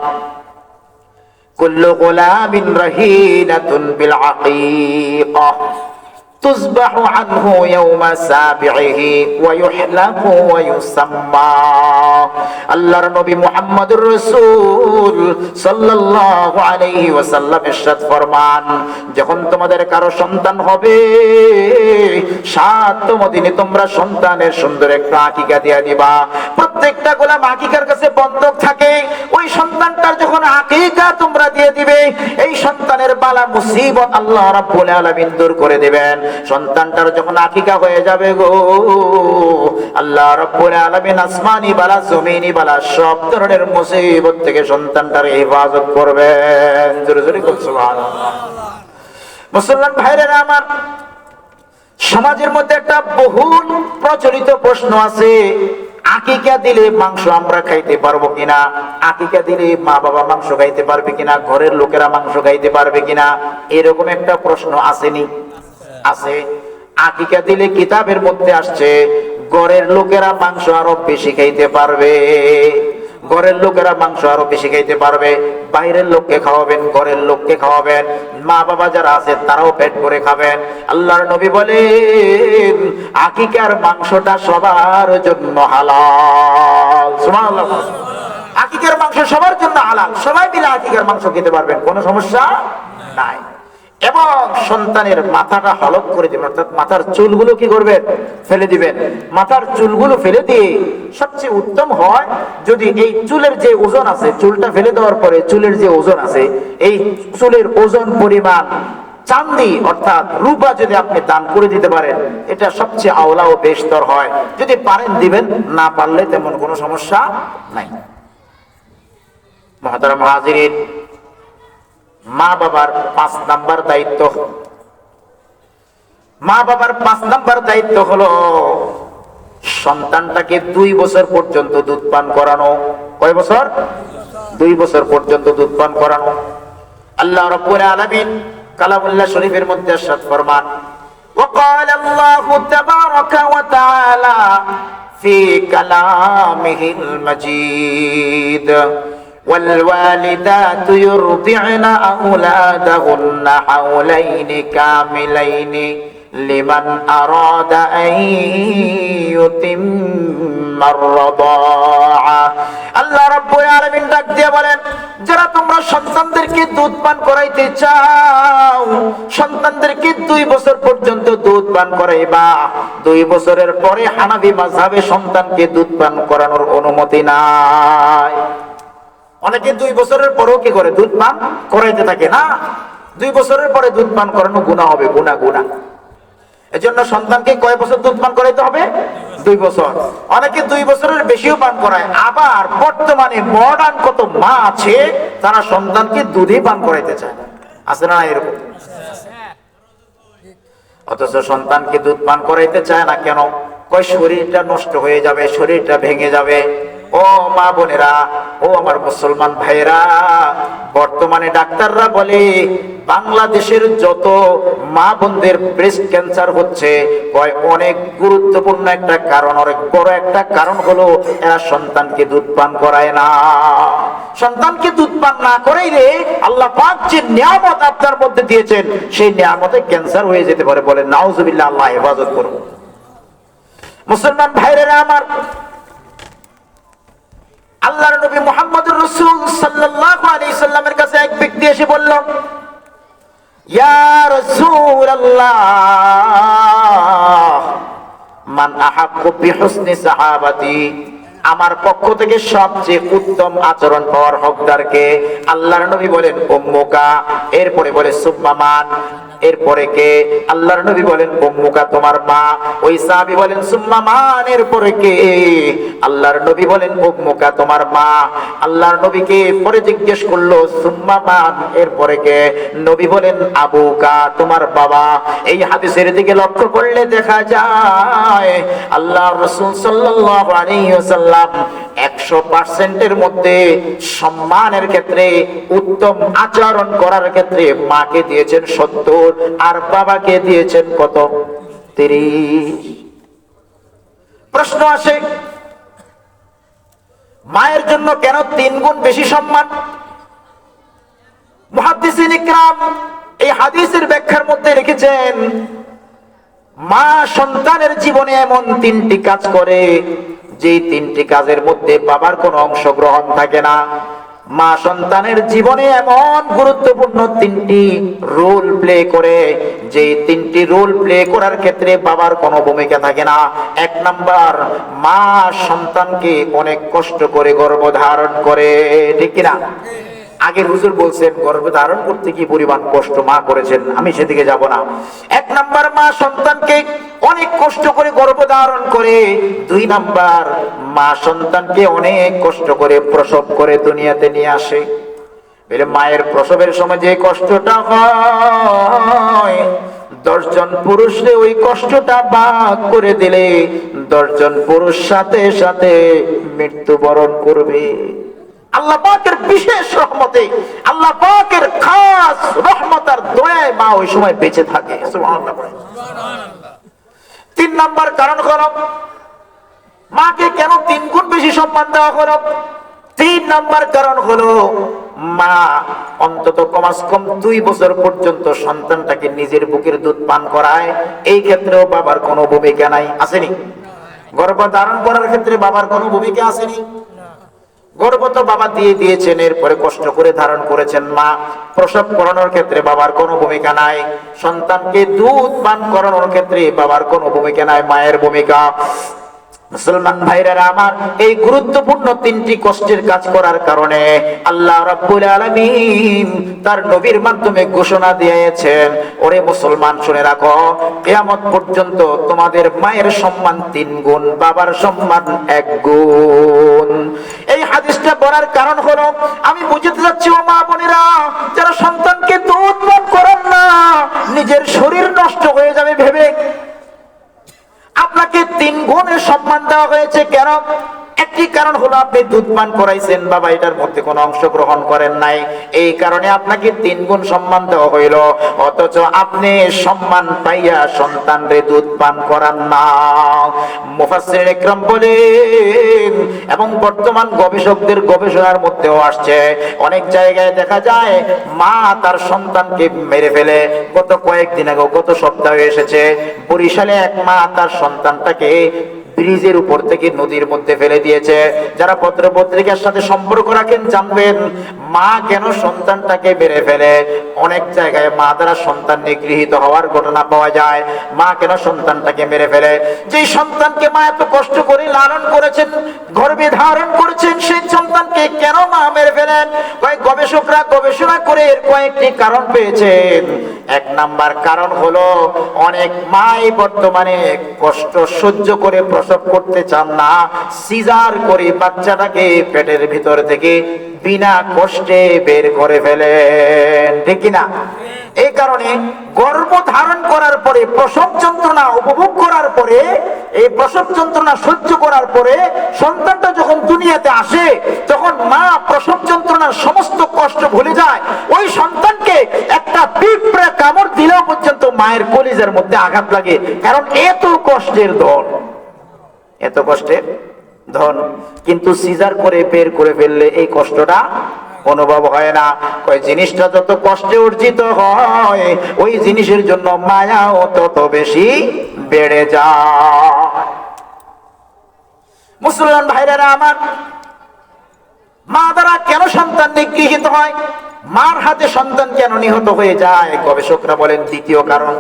কুল্লু গুলামিন রাহিনাতুন বিল আকিকা তুযবাহু আনহু ইয়াওমা সাবিহি ওয়া ইউহলাকু ওয়া ইউসাম্মা। আল্লাহর নবী মুহাম্মদুর রাসূল সাল্লাল্লাহু আলাইহি ওয়াসাল্লাম ইরশাদ ফরমান, যখন তোমাদের কারো সন্তান হবে 7তম দিনে তোমরা সন্তানের সুন্দর একটা আকিকা দিয়ে দিবা। প্রত্যেকটা গোলাম আকিকার কাছে বন্ধক থাকে। ওই সন্তানটার যখন আকিকা তোমরা দিয়ে দিবে, এই সন্তানের বালা মুসিবত আল্লাহ রাব্বুল আলামিন দূর করে দিবেন। সন্তানটার যখন আকিকা হয়ে যাবে গো, আল্লাহ রাব্বুল আলামিন আসমানি বালা জমিনি বালা সব ধরনের মুসিবত থেকে সন্তানটার হেফাজত করবেন। জোরে জোরে বলুন সুবহানাল্লাহ। মুসলমান ভাইরা আমার, সমাজের মধ্যে একটা বহুল প্রচলিত প্রশ্ন আছে, আকিকা দিলে মাংস আমরা খাইতে পারবো কিনা? আকিকা দিলে মা বাবা মাংস খাইতে পারবে কিনা? ঘরের লোকেরা মাংস খাইতে পারবে কিনা? এরকম একটা প্রশ্ন আসেনি? আছে। আকিকা দিলে কিতাবের মধ্যে আসছে ঘরের লোকেরা মাংস আরো বেশি খাইতে পারবে। ঘরের লোকেরা মাংস আরো বেশি খাইতে পারবে। বাইরের লোককে খাওয়াবেন, ঘরের লোককে খাওয়াবেন, মা বাবা যারা আছে তারাও পেট ভরে খাবেন। আল্লাহর নবী বলেন আকিকার মাংসটা সবার জন্য হালাল। সুবহানাল্লাহ। আকিকার মাংস সবার জন্য হালাল। সবাই মিলে আকিকার মাংস খেতে পারবেন, কোনো সমস্যা নাই। এবং সন্তানের মাথাটা হলক করে দিবেন, অর্থাৎ মাথার চুলগুলো কি করবেন? ফেলে দিবেন। মাথার চুলগুলো ফেলে দিয়ে সবচেয়ে উত্তম হয় যদি এই চুলের যে ওজন আছে, চুলটা ফেলে দেওয়ার পরে চুলের যে ওজন আছে, এই চুলের ওজন পরিমাণ চাঁদি অর্থাৎ রূপা যদি আপনি দান করে দিতে পারেন, এটা সবচেয়ে আওলা ও বেশতর হয়। যদি পারেন দিবেন, না পারলে তেমন কোনো সমস্যা নাই। মুহতারাম হাজিরিন, মা বাবার 5 নাম্বার দায়িত্ব। মা বাবার 5 নাম্বার দায়িত্ব হলো সন্তানটাকে 2 বছর পর্যন্ত দুধ পান করানো। কয় বছর? 2 বছর পর্যন্ত দুধ পান করানো। আল্লাহ রাব্বুল আলামিন কালামুল্লাহ শরীফের মধ্যে ইরশাদ ফরমান, وقال الله تبارك وتعالى في كلامه المجيد والوالدات يرضعن أولادهن حولين كاملين لمن أراد أن يتم الرضاعة। আল্লাহ রাব্বুল আলামিন ডাক দিয়ে বলেন, যারা তোমরা সন্তানদেরকে দুধ পান করাইতে চাও, সন্তানদেরকে 2 বছর পর্যন্ত দুধ পান করাইবা। 2 বছরের পরে হানাফি মাযহাবে সন্তানকে দুধ পান করানোর অনুমতি নাই। অনেকে 2 বছরের পরেও কি করে? দুধ পান করাইতে থাকে না। 2 বছরের পরে দুধ পান করানো গুনাহ হবে, গুনাহ। এজন্য সন্তানকে কয় বছর দুধ পান করাইতে হবে? 2 বছর। অনেকে 2 বছরের বেশিও পান করায়। আবার বর্তমানে মডার্ন কত মা আছে তারা সন্তানকে দুধই পান করাইতে চায়। আছে না এরকম? অথচ সন্তানকে দুধ পান করাইতে চায় না কেন? কয় শরীরটা নষ্ট হয়ে যাবে, শরীরটা ভেঙে যাবে। ও মা বোনেরা, ও আমার মুসলমান ভাইরা, বর্তমানে ডাক্তাররা বলে বাংলাদেশের যত মা বোনদের ব্রেস্ট ক্যান্সার হচ্ছে, অনেক গুরুত্বপূর্ণ একটা কারণ, অনেক বড় একটা কারণ হলো এরা সন্তানকে দুধ পান করায় না। সন্তানকে দুধ পান না করাইলে আল্লাহ পাক যে নিয়ামত আপনার মধ্যে দিয়েছেন, সেই নিয়ামতে ক্যান্সার হয়ে যেতে পারে। বলে নাউজুবিল্লাহ, আল্লাহ হেফাজত করুন। মুসলমান ভাইরা আমার, আল্লাহর নবী মুহাম্মদুর রাসূল সাল্লাল্লাহু আলাইহি সাল্লামের কাছে এক ব্যক্তি এসে বলল, ইয়া রাসূলুল্লাহ, মান আহাক্কু বিহুসনি সাহাবাতি, আমার পক্ষ থেকে সবচেয়ে উত্তম আচরণ পাওয়ার হকদার কে? আল্লাহর নবী বলেন উম্মুকা। এরপরে বলে সুম্মা মান। এরপরে কে? আল্লাহর নবী বলেন উম্মুকা, তোমার মা। ওই সাহাবী বলেন সুম্মা মান, এরপরে কে? আল্লাহর নবী বলেন উম্মুকা, তোমার মা। আল্লাহর নবীকে পরে জিজ্ঞেস করলো সুম্মা মান, এরপরে কে? নবী বলেন আবুকা, তোমার বাবা। এই হাদিসের দিকে লক্ষ্য করলে দেখা যায় আল্লাহর রাসূল সাল্লাল্লাহু আলাইহি ওয়াসাল্লাম 100% এর মধ্যে সম্মানের ক্ষেত্রে, উত্তম আচরণ করার ক্ষেত্রে মাকে দিয়েছেন 70 আর বাবাকে দিয়েছেন কত? 30। প্রশ্ন আসে, মায়ের জন্য কেন 3 গুণ বেশি সম্মান? মুহাদ্দিসিন ইকরাম এই হাদিসের ব্যাখ্যার মধ্যে রেখেছেন, মা সন্তানের জীবনে এমন 3টি কাজ করে যে 3টি কাজের মধ্যে বাবার কোনো অংশগ্রহণ থাকে না। মা সন্তানের জীবনে এমন গুরুত্বপূর্ণ 3টি রোল প্লে করে যে 3টি রোল প্লে করার ক্ষেত্রে বাবার কোনো ভূমিকা থাকে না। 1 নাম্বার, মা সন্তানকে অনেক কষ্ট করে গর্ভধারণ করে, ঠিক কিনা? আগে হুজুর বলছেন গর্ভধারণ করতে কি পরিমাণ কষ্ট মা করেছেন, আমি সেদিকে যাব না। 1 নাম্বার, মা সন্তানকে অনেক কষ্ট করে গর্ভধারণ করে। 2 নাম্বার, মা সন্তানকে অনেক কষ্ট করে প্রসব করে দুনিয়াতে নিয়ে আসে। বলে মায়ের প্রসবের সময় যে কষ্টটা হয়, 10 জন পুরুষে ওই কষ্টটা ভাগ করে দিলে 10 জন পুরুষ সাথে সাথে মৃত্যুবরণ করবে। আল্লাহ পাকের বিশেষ রহমতে, আল্লাহ পাকের খাস রহমত আর দয়ায় মা ওই সময় বেঁচে থাকে। সুবহানাল্লাহ। 3 নাম্বার কারণ হলো মাকে কেন 3 গুণ বেশি সম্মান দেওয়া হলো? 3 নাম্বার কারণ হলো মা অন্তত কমাস কম 2 বছর পর্যন্ত সন্তানটাকে নিজের বুকের দুধ পান করায়। এই ক্ষেত্রেও বাবার কোনো ভূমিকা নাই, আসেনি? গর্ভধারণ করার ক্ষেত্রে বাবার কোনো ভূমিকা আসেনি। গর্ভ তো বাবা দিয়ে দিয়েছেন, এরপরে কষ্ট করে ধারণ করেছেন মা। প্রসব করানোর ক্ষেত্রে বাবার কোনো ভূমিকা নাই। সন্তানকে দুধ পান করানোর ক্ষেত্রে বাবার কোনো ভূমিকা নাই, মায়ের ভূমিকা। মুসলমান ভাইরা আমার, এই গুরুত্বপূর্ণ 3টি কষ্টের কাজ করার কারণে আল্লাহ রাব্বুল আলামিন তার নবীর মাধ্যমে ঘোষণা দিয়েছেন, ওরে মুসলমান শুনে রাখো, কিয়ামত পর্যন্ত তোমাদের মায়ের সম্মান 3 গুণ, বাবার সম্মান 1 গুণ। এই হাদিসটা বলার কারণ হলো আমি বুঝতে যাচ্ছি ও মা বোনেরা, যারা সন্তানকে দুধ পান করান না, নিজের শরীর নষ্ট হয়ে যাবে ভেবে আপনাকে 3 গুণের সম্মান দেওয়া হয়েছে। কেন? একটি কারণ হলো আপনি দুধ পান করাইছেন, বাবা এটার মধ্যে কোনো অংশগ্রহণ করেন নাই, এই কারণে আপনাকে 3 গুণ সম্মান দেওয়া হইল। অথচ আপনি সম্মান পাইয়া সন্তানরে দুধ পান করান না। মুফাসসির ইকরাম বলেন, এবং বর্তমান গবেষকদের গবেষণার মধ্যেও আসছে, অনেক জায়গায় দেখা যায় মা তার সন্তানকে মেরে ফেলে। গত কয়েকদিন আগে, গত সপ্তাহে এসেছে, বরিশালে এক মা তার সন্তানটাকে ব্রিজের উপর থেকে নদীর মধ্যে ফেলে দিয়েছে। যারা পত্র পত্রিকার সাথে সম্পর্ক রাখেন জানবেন মা কেন সন্তানটাকে মেরে ফেলে। অনেক জায়গায় মা দ্বারা সন্তান নিগৃহীত হওয়ার ঘটনা পাওয়া যায়। মা কেন সন্তানটাকে মেরে ফেলে? যে সন্তানকে মা এত কষ্ট করে লালন করেছেন, গর্ভে ধারণ করেছেন, সেই সন্তানকে কেন মা মেরে ফেলেন? গবেষকরা গবেষণা করে এর কয়েকটি কারণ পেয়েছেন। 1 নাম্বার কারণ হলো অনেক মাই বর্তমানে কষ্ট সহ্য করে প্রসব করতে চান না, সিজার করে বাচ্চাটাকে পেটের ভিতর থেকে বিনা কষ্টে বের করে ফেলেন, ঠিক কিনা? এই কারণে গর্ভ ধারণ করার পরে, প্রসব যন্ত্রণা উপভোগ করার পরে, এই প্রসব যন্ত্রণা সহ্য করার পরে সন্তানটা যখন দুনিয়াতে আসে, তখন মা প্রসব যন্ত্রণার সমস্ত কষ্ট ভুলে যায়। ওই সন্তানকে একটা পিঁপড়া কামড় দিলেও পর্যন্ত মায়ের কলিজার মধ্যে আঘাত লাগে, কারণ এত কষ্টের ধন, এত কষ্টের ধন। কিন্তু সিজার করে বের করে ফেললে এই কষ্টটা অনুভব হয় না। ওই জিনিসটা যত কষ্টে অর্জিত হয়, ওই জিনিসের জন্য মায়াও তত বেশি বেড়ে যায়। মুসলমান ভাইরা আমার, মা দ্বারা কেন সন্তান নিগৃহীত হয়, মার হাতে সন্তান কেন নিহত হয়ে যায়? গবেষকরা বলেন 2য় কারণ,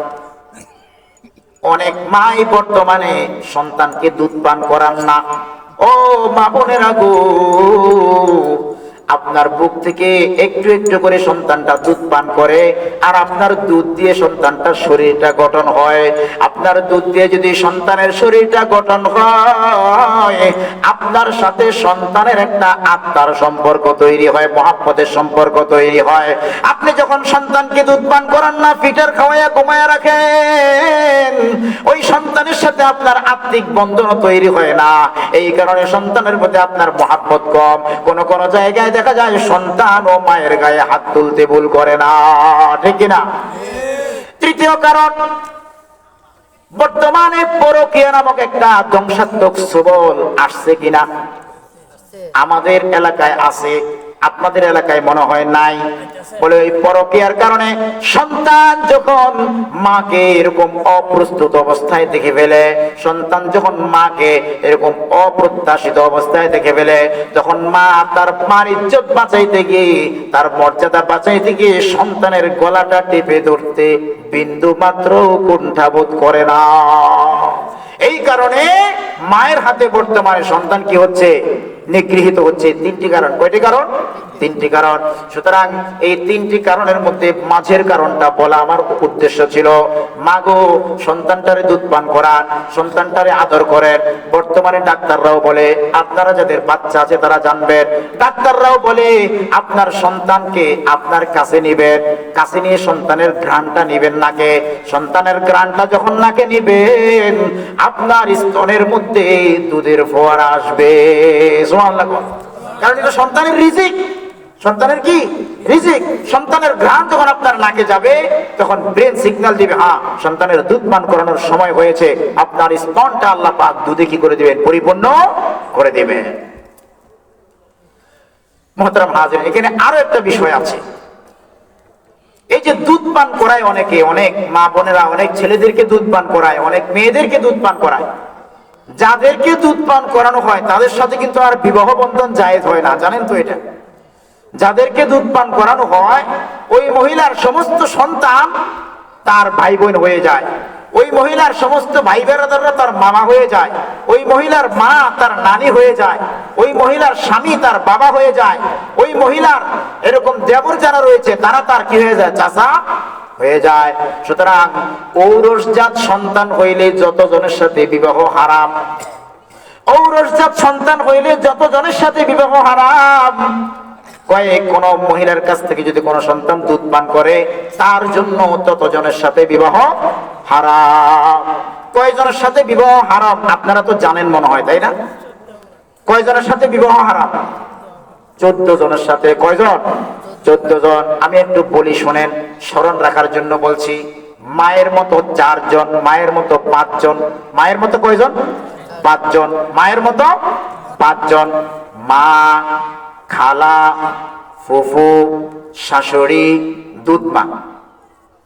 অনেক মাই বর্তমানে সন্তানকে দুধ পান করান না। ও মা বোনেরা গো, আপনার বুক থেকে একটু একটু করে সন্তানটা দুধ পান করে, আর আপনার দুধ দিয়ে সন্তানটার শরীরটা গঠন হয়। আপনার দুধ দিয়ে যদি সন্তানের শরীরটা গঠন হয়, আপনার সাথে সন্তানের একটা আত্মার সম্পর্ক তৈরি হয়, মহাব্বতের সম্পর্ক তৈরি হয়। আপনি যখন সন্তানকে দুধ পান করান না, ফিটার খাওয়াইয়া ঘুমাইয়া রাখেন, ওই সন্তানের সাথে আপনার আত্মিক বন্ধন তৈরি হয় না। এই কারণে সন্তানের প্রতি আপনার মহাব্বত কম। কোন কোন জায়গায় দেখা যায় সন্তান ও মায়ের গায়ে হাত তুলতে ভুল করে না, ঠিক কিনা? তৃতীয় কারণ, বর্তমানে পরকীয়া নামক একটা ধ্বংসাত্মক সবল আসছে কিনা? আমাদের এলাকায় আছে, আপনাদের এলাকায় মনে হয় নাই। বলে ওই পরকীয়ার কারণে সন্তান যখন মাকে এরকম অপ্রস্তুত অবস্থায় দেখে ফেলে, সন্তান যখন মাকে এরকম অপ্রত্যাশিত অবস্থায় দেখে ফেলে, যখন মা তার মার ইজ্জত বাঁচাইতে গিয়ে, তার মর্যাদা বাঁচাইতে গিয়ে সন্তানের গলাটা টিপে ধরতে বিন্দু মাত্র কুণ্ঠাবোধ করে না। এই কারণে মায়ের হাতে বর্তমানে সন্তান কি হচ্ছে? নিগৃহীত হচ্ছে। তিনটি কারণ। কয়টি কারণ? তিনটি কারণ। সুতরাং এই তিনটি কারণের মধ্যে মাঝের কারণটা বলা আমার উদ্দেশ্য ছিল। মাগো, সন্তানটারে দুধ পান করান, সন্তানটারে আদর করেন। বর্তমানে ডাক্তাররাও বলে, আপনারা যাদের বাচ্চা আছে তারা জানবেন, ডাক্তাররাও বলে আপনার সন্তানকে আপনার কাছে নিবেন, কাছে নিয়ে সন্তানের ঘ্রাণটা নিবেন নাকে। সন্তানের ঘ্রাণটা যখন নাকে নিবেন, আপনার স্তনের মধ্যে দুধের ফোয়ারা আসবে। সুবহানাল্লাহ। কারণ এটা সন্তানের রিজিক। সন্তানের কি? রিজিক। সন্তানের ঘ্রাণ যখন আপনার নাকে যাবে, তখন ব্রেন সিগন্যাল দিবে, হ্যাঁ, সন্তানের দুধ পান করানোর সময় হয়েছে। আপনার স্তনটা আল্লাহ পাক দুধে কি করে দিবেন? পরিপূর্ণ করে দিবেন। মুহতারাম হাজির, এখানে আরো একটা বিষয় আছে। এই যে দুধ পান করায় অনেকে, অনেক মা বোনেরা অনেক ছেলেদেরকে দুধ পান করায়, অনেক মেয়েদেরকে দুধ পান করায়। যাদেরকে দুধ পান করানো হয় তাদের সাথে কিন্তু আর বিবাহ বন্ধন জায়েজ হয় না, জানেন তো এটা? যাদেরকে দুধ পান করানো হয়, ওই মহিলার সমস্ত সন্তান তার ভাই বোন হয়ে যায়, ওই মহিলার সমস্ত ভাই বেরাদাররা তার মামা হয়ে যায়, ওই মহিলার মা তার নানি হয়ে যায়, ওই মহিলার স্বামী তার বাবা হয়ে যায়, ওই মহিলার এরকম দেবর যারা রয়েছে তারা তার কি হয়ে যায়? চাচা হয়ে যায়। সুতরাং ঔরসজাত সন্তান হইলে যতজনের সাথে বিবাহ হারাম, ঔরসজাত সন্তান হইলে যতজনের সাথে বিবাহ হারাম। কয়েক কোন মহিলার কাছ থেকে যদি কোন সন্তান দুধ পান করে, তার জন্য ততজনের সাথে বিবাহ হারাম। কয়জনের সাথে বিবাহ হারাম আপনারা তো জানেন মনে হয়, তাই না? কয়জনের সাথে বিবাহ হারাম? 14 জনের সাথে। কয়জন? 14 জন। আমি একটু বলি শোনেন, স্মরণ রাখার জন্য বলছি। মায়ের মতো 4 জন, মায়ের মতো 5 জন। মায়ের মতো কয়জন? 5 জন। মায়ের মতো 5 জন। মা, খালা, ফুফু, শাশুড়ি, দুধমা।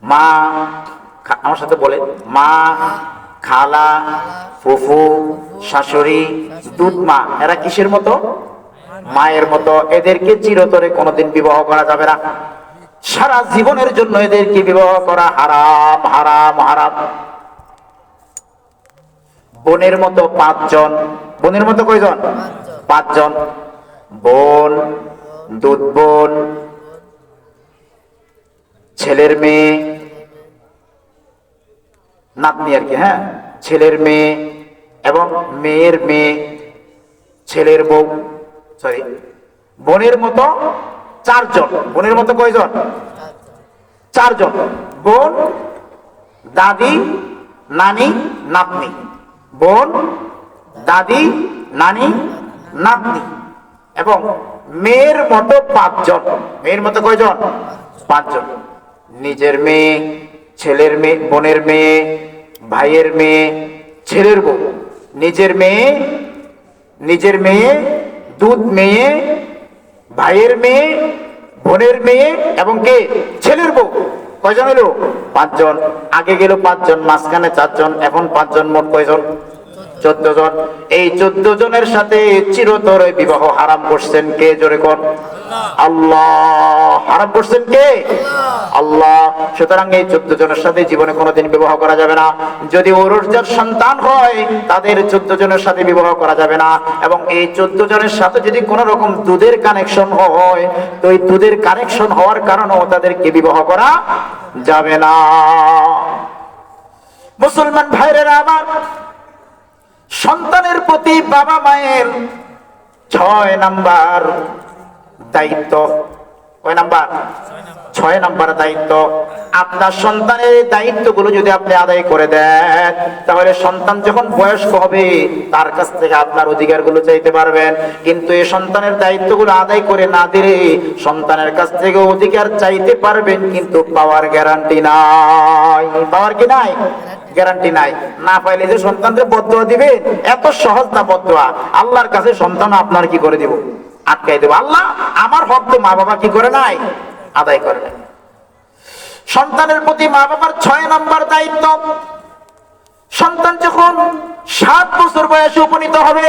মা, আমার সাথে বলে, মা, খালা, ফুফু, শাশুড়ি, দুধমা। এরা কিসের মতো? মায়ের মতো। এদেরকে চিরতরে কোনোদিন বিবাহ করা যাবে না। সারা জীবনের জন্য এদেরকে বিবাহ করা হারাম, হারাম, হারাম। বোনের মতো 5 জন। বোনের মতো কয়জন? 5 জন। বোন, দুধ বোন, ছেলের মেয়ে, নাতনি আর কি, হ্যাঁ, ছেলের মেয়ে এবং মেয়ের মেয়ে, ছেলের বউ, সরি, বোনের মতো 4 জন। বোনের মতো কয়জন? 4 জন। বোন, দাদি, নানি, নাতনি। বোন, দাদি, নানি, নাতনি এবং মেয়ের মতো 5 জন। মেয়ের মতো কয়জন? 5 জন। নিজের মেয়ে, ছেলের মেয়ে, বোনের মেয়ে, ভাইয়ের মেয়ে, ছেলের বউ, নিজের মেয়ে, নিজের মেয়ে, দুধ মেয়ে, ভাইয়ের মেয়ে, বোনের মেয়ে এবং কে? ছেলের বউ। কয়জন হলো? 5 জন। আগে গেল 5 জন, মাঝখানে 4 জন, এখন 5 জন, মোট কয়জন? 14 জন। এই 14 জনের সাথে চিরতরে বিবাহ হারাম করছেন কে? জোরে কোন? আল্লাহ। হারাম করছেন কে? আল্লাহ। সুতরাং এই 14 জনের সাথে জীবনে কোনোদিন বিবাহ করা যাবে না। যদি ওরজার সন্তান হয় তাদের 14 জনের সাথে বিবাহ করা যাবে না। এবং এই 14 জনের সাথে যদি কোনো রকম দুধের কানেকশন হয় তো এই দুধের কানেকশন হওয়ার কারণেও তাদেরকে বিবাহ করা যাবে না। মুসলমান ভাইরা আমার, সন্তানের প্রতি বাবা মায়ের 6 নাম্বার দায়িত্ব। কয় নাম্বার? 6 নাম্বার দায়িত্ব। আপনার সন্তানের দায়িত্বগুলো যদি আপনি আদায় করে দেন তাহলে সন্তান যখন বয়স্ক হবে তার কাছ থেকে আপনার অধিকারগুলো চাইতে পারবেন। কিন্তু এই সন্তানের দায়িত্বগুলো আদায় করে না দিলে সন্তানের কাছ থেকে অধিকার চাইতে পারবেন কিন্তু পাওয়ার গ্যারান্টি নাই। পাওয়ার কি নাই? গ্যারান্টি নাই। না পাইলে যে সন্তানকে বদদোয়া দিবেন, এত সহজ না বদদোয়া। আল্লাহর কাছে সন্তান আপনার কি করে দিব? আটকাই দেব। আল্লাহ আমার হক তো মা বাবা কি করে নাই? আদায় করে নাই। সন্তানের প্রতি মা বাবার 6 নাম্বার দায়িত্ব। সন্তান যখন 7 বছর বয়সে উপনীত হবে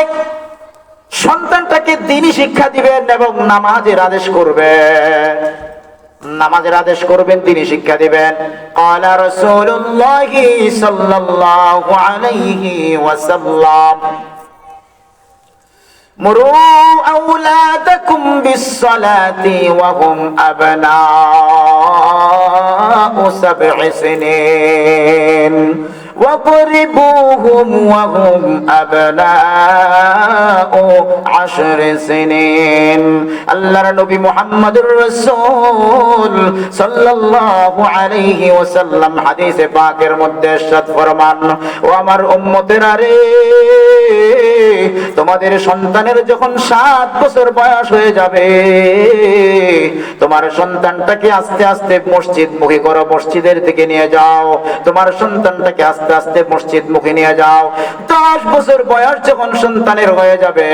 সন্তানটাকে দ্বীনি শিক্ষা দিবেন এবং নামাজের আদেশ করবেন। নামাজের আদেশ করবেন, দ্বীনি শিক্ষা দিবেন। ক্বালা রাসূলুল্লাহ সাল্লাল্লাহু আলাইহি ওয়াসাল্লাম মুরু আওলাদাকুম বিসসালাতি ওয়া হুম আবনাউ 7 সিনিন واضربوهم وهم أبناء 10 سنين। আল্লাহর নবী মুহাম্মদুর রাসূল সাল্লাল্লাহু আলাইহি ওয়াসাল্লাম হাদিসে পাকের মধ্যে ইরশাদ ফরমান, ও আমার উম্মতেরা রে, তোমাদের সন্তানের যখন 7 বছর বয়স হয়ে যাবে তোমার সন্তানটাকে আস্তে আস্তে মসজিদমুখী করো, মসজিদের দিকে নিয়ে যাও। তোমার সন্তানটাকে আস্তে আস্তে মসজিদমুখী নিয়ে যাও। 10 বছর বয়স যখন সন্তানের হয়ে যাবে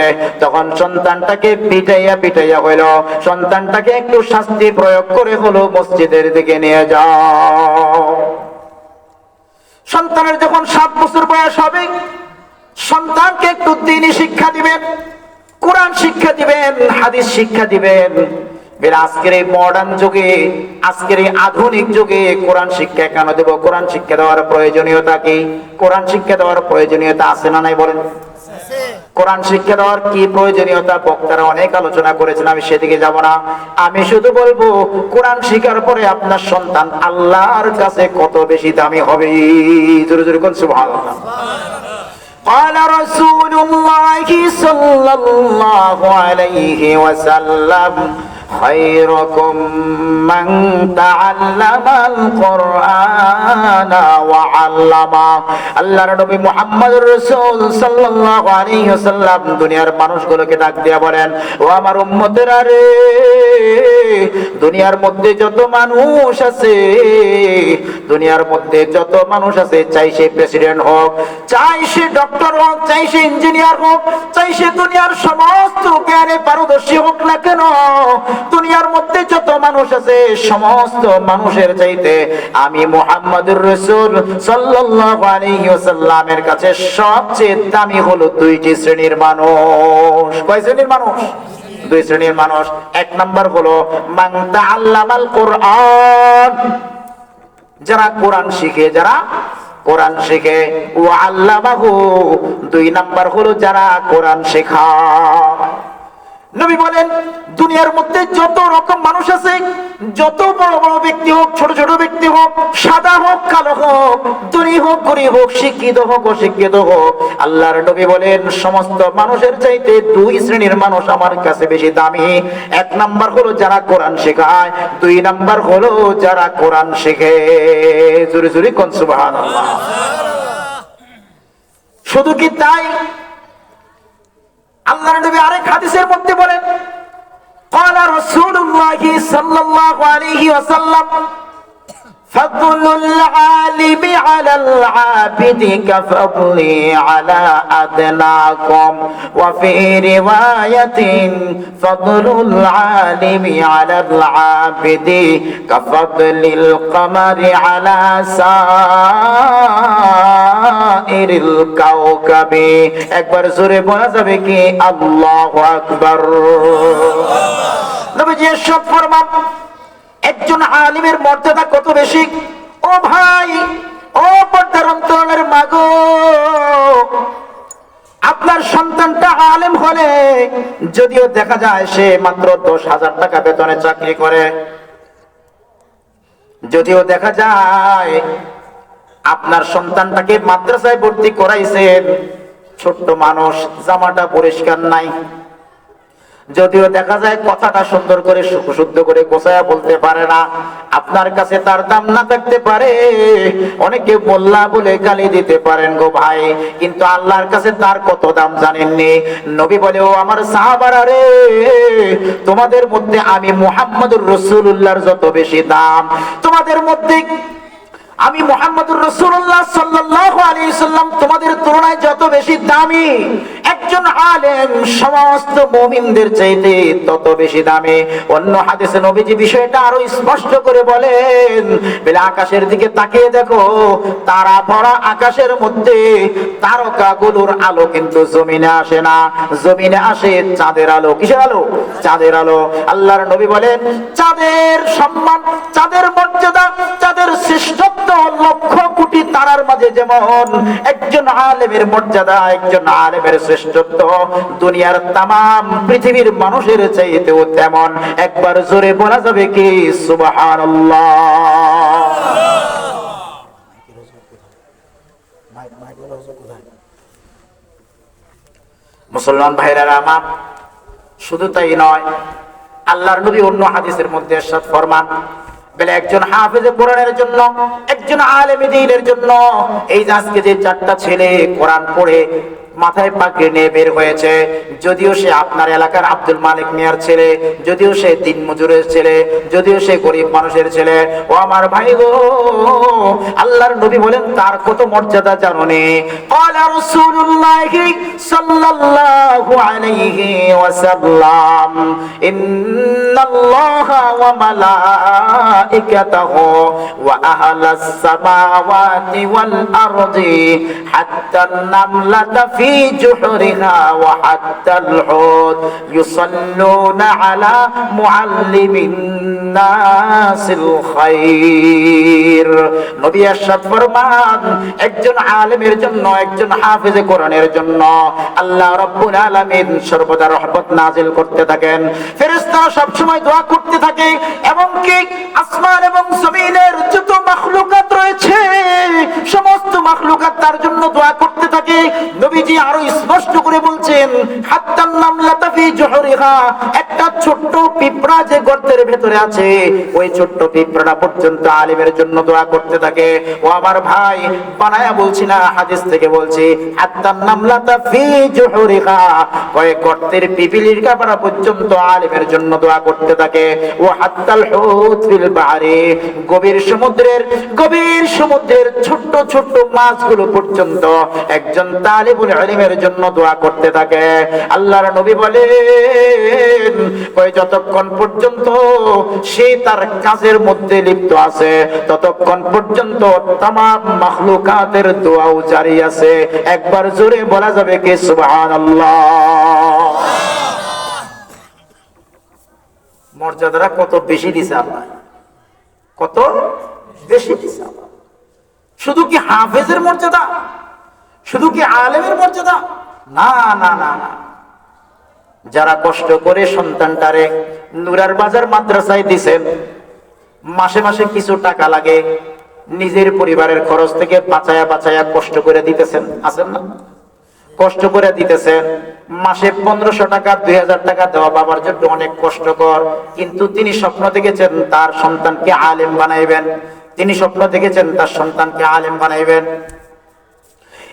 তখন সন্তানটাকে পিটাইয়া পিটাইয়া হইলো, সন্তানটাকে একটু শাস্তি প্রয়োগ করে হলো মসজিদের দিকে নিয়ে যাও। সন্তানের যখন 7 বছর বয়স হবে সন্তানকে একটু দ্বীনি শিক্ষা দিবেন, কোরআন শিক্ষা দিবেন, হাদিস শিক্ষা দিবেন। আজকের এই মডার্ন যুগে, আজকের এই আধুনিক যুগে কোরআন শিক্ষা কেন দেব? কোরআন শিক্ষা দেওয়ার প্রয়োজনীয়তা কি? কোরআন শিক্ষা দেওয়ার প্রয়োজনীয়তা আছে না নাই বলেন? কোরআন শিক্ষা দেওয়ার কি প্রয়োজনীয়তা বক্তারা অনেক আলোচনা করেছেন, আমি সেদিকে যাব না। আমি শুধু বলবো কোরআন শিখার পরে আপনার সন্তান আল্লাহর কাছে কত বেশি দামি হবে। জোরে জোরে কোন সুবহানাল্লাহ। قال رسول الله صلى الله عليه وسلم خيركم من تعلم القرآن وعلمه। আল্লাহর নবী মুহাম্মদুর রাসূল সাল্লাল্লাহু আলাইহি ওয়াসাল্লাম দুনিয়ার মানুষগুলোকে ডাক দিয়ে বলেন, ও আমার উম্মতেরা রে, দুনিয়ার মধ্যে যত মানুষ আছে, দুনিয়ার মধ্যে যত মানুষ আছে, চাই সে প্রেসিডেন্ট হোক, চাই সে ডক্টর হোক, চাই সে ইঞ্জিনিয়ার হোক, চাই সে দুনিয়ার সমস্ত জ্ঞানে পারদর্শী হোক না কেন, দুনিয়ার মধ্যে যত মানুষ আছে সমস্ত মানুষের চাইতে আমি মুহাম্মদুর রাসূল সাল্লাল্লাহু আলাইহি ওয়াসাল্লামের কাছে সবচেয়ে দামি হলো 2টি শ্রেণীর মানুষ। কয় শ্রেণীর মানুষ? 2 শ্রেণীর মানুষ। 1 নাম্বার হলো মান তাআল্লামাল কুরআন, যারা কোরআন শিখে, যারা কোরআন শিখে, ওয়া আল্লামাহু, 2 নাম্বার হলো যারা কোরআন শেখায়। নবী বলেন দুনিয়ার মধ্যে যত রকম মানুষ আছে, যত বড় বড় ব্যক্তি হোক, ছোট ছোট ব্যক্তি হোক, সাদা হোক কালো হোক, ধনী হোক গরীব হোক, শিক্ষিত হোক অশিক্ষিত হোক, আল্লাহর নবী বলেন সমস্ত মানুষের চাইতে 2 শ্রেণীর মানুষ আমার কাছে বেশি দামি। 1 নাম্বার হলো যারা কোরআন শেখায়, 2 নাম্বার হলো যারা কোরআন শেখে। জোরে জোরে কোন সুবহানাল্লাহ। শুধু কি তাই? আল্লাহর নবী আরেক হাদিসের মধ্যে বলেন, ক্বালা রাসূলুল্লাহ সাল্লাল্লাহু আলাইহি ওয়াসাল্লাম فضل العالم على العابد كفضلي على أدناكم وفي رواية فضل العالم على العابد كفضل القمر على سائر الكوكب একবার জোরে বলা যাবে কি আল্লাহু আকবার। নবীজি এরশাদ ফরমান একজন আলিমের মর্যাদা কত বেশি। ও ভাই, ও পর্দার অন্তরালের মাগো, আপনার সন্তানটা আলেম হলে যদিও দেখা যায় সে মাত্র 10,000 টাকা বেতনে চাকরি করে, যদিও দেখা যায় আপনার সন্তানটাকে মাদ্রাসায় ভর্তি করাইছেন, ছোট্ট মানুষ, জামাটা পরিষ্কার নাই, যদিও দেখা যায় কথাটা সুন্দর করে শুদ্ধ করে গোছায়া বলতে পারে না, আপনার কাছে তার দাম না থাকতে পারে, অনেকে মোল্লা বলে গালি দিতে পারেন গো ভাই, কিন্তু আল্লাহর কাছে তার কত দাম জানেননি। নবী বলে, ও আমার সাহাবারা রে, তোমাদের মধ্যে আমি মুহাম্মদুর রাসূলুল্লাহর যত বেশি দাম, তোমাদের মধ্যে আমি মুহাম্মদুর রাসূলুল্লাহ সাল্লাল্লাহু আলাইহি সাল্লাম তোমাদের তুলনায় যত বেশি দামি, একজন আলেম সমস্ত মুমিনদের চাইতে তত বেশি দামি। অন্য হাদিসে নবীজি বিষয়টা আরো স্পষ্ট করে বলেন, বলে আকাশের দিকে তাকিয়ে দেখো, তারা ভরা আকাশের মধ্যে তারকাগুলোর আলো কিন্তু জমিনে আসে না, জমিনে আসে চাঁদের আলো। কিসের আলো? চাঁদের আলো। আল্লাহর নবী বলেন, চাঁদের সম্মান, চাঁদের মর্যাদা, চাঁদের শ্রেষ্ঠত্ব লক্ষ কোটি তারার মাঝে যেমন একজন আলেমের মর্যাদা, একজন আলেমের শ্রেষ্ঠত্ব দুনিয়ার তামাম পৃথিবীর মানুষের চাইতেও তেমন। একবার জোরে বলা যাবে কি সুবহানাল্লাহ। মুসলমান ভাইরা আমার, শুধু তাই নয়, আল্লাহর নবী অন্য হাদিসের মধ্যে ইরশাদ ফরমান, বলে একজন হাফেজে কোরআনের জন্য, একজন আলেমে দ্বীনের জন্য, এই যে আজকে যে 4টা ছেলে কোরআন পড়ে মাথায় পাগড়ি নিয়ে বের হয়েছে, যদিও সে আপনার এলাকার আব্দুল মালিক মিয়ার ছেলে, যদিও সে দিন মজুরের ছেলে, যদিও সে গরিব মানুষের ছেলে, ও আমার ভাই গো, আল্লাহর নবী বলেন তার কত মর্যাদা জানোনি? ক্বালা রাসূলুল্লাহ সাল্লাল্লাহু আলাইহি ওয়াসাল্লাম, ইন্নাল্লাহা ওয়া মালাইকাতাহু ওয়া আহলাস সামাওয়াতি ওয়াল আরদি হাত্তান নামলাতা ফি جحرها وحتى الحوت يصلون على معلم الناس الخير। নবী ইরশাদ ফরমান, একজন আলেমের জন্য, একজন হাফেজে কোরআনের জন্য আল্লাহ রাব্বুল আলামিন সর্বদা রহমত নাজিল করতে থাকেন, ফেরেশতারা সব সময় দোয়া করতে থাকে, এবং কি আসমান এবং জমিনের যত মাখলুকাত রয়েছে সমস্ত মাখলুকাত তার জন্য দোয়া করতে থাকে। নবীজি আরো স্পষ্ট করে বলছেন, হাত্তান নামলাতা ফি জুহরিহা, একটা ছোট্ট পিঁপড়া যে গর্তের ভেতরে আছে, ওই ছোট্ট পিঁপড়াটা পর্যন্ত আলিমের জন্য দোয়া করতে থাকে। ও আমার ভাই, বানায়া বলছি না, হাদিস থেকে বলছি, হাত্তান নামলাতা ফি জুহরিহা, ওই গর্তের পিপিলির কাপড়া পর্যন্ত আলিমের জন্য দোয়া করতে থাকে। ও হাত্তাল হুত ফিল বাহরি, গভীর সমুদ্রের ছোট্ট ছোট্ট মাছগুলো পর্যন্ত একজন তালিবুল ইলমের জন্য দোয়া করতে থাকে। আল্লাহর নবী বলেন, ওই যতক্ষণ পর্যন্ত সে তার কাজের মধ্যে লিপ্ত আছে ততক্ষণ পর্যন্ত তামাম মাখলুকাতের দোয়াও জারি আছে। একবার জোরে বলা যাবে কি সুবহানাল্লাহ। মর্যাদাটা কত বেশি দিছে আল্লাহ, কত বেশি দিছে আল্লাহ। শুধু কি হাফেজের মর্যাদা, শুধু কি আলেমের মর্যাদা? না না না না, যারা কষ্ট করে সন্তানটারে নুরার বাজার মাদ্রাসায় দিছেন, মাসে মাসে কিছু টাকা লাগে, নিজের পরিবারের খরচ থেকে বাঁচায়া বাঁচায়া কষ্ট করে দিতেছেন, আছেন না? কষ্ট করে দিতেছেন, মাসে 1500 টাকা 2000 টাকা দেওয়া বাবার জন্য অনেক কষ্টকর, কিন্তু তিনি স্বপ্ন দেখেছেন তার সন্তানকে আলেম বানাইবেন, তিনি স্বপ্ন দেখেছেন তার সন্তানকে আলেম বানাইবেন।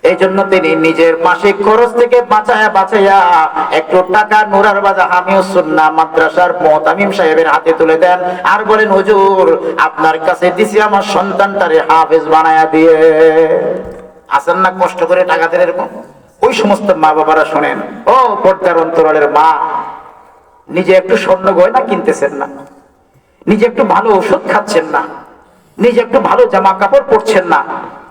এই জন্য তিনি নিজের মাসিক খরচ থেকে বাঁচায়া একটু টাকা নুরার বাজার হামিউস সুন্নাহ মাদ্রাসার মুতামিম সাহেবের হাতে তুলে দেন আর বলেন, হুজুর আপনার কাছে দিছি আমার সন্তানটারে হাফেজ বানায়া দিয়ে। আসেন না কষ্ট করে টাকা দেন এরকম? ওই সমস্ত মা বাবারা শোনেন, ও পর্দার অন্তরালের মা, নিজে একটু স্বর্ণ গয়না কিনতেছেন না, নিজে একটু ভালো ওষুধ খাচ্ছেন না, নিজে একটু ভালো জামা কাপড় পরছেন না,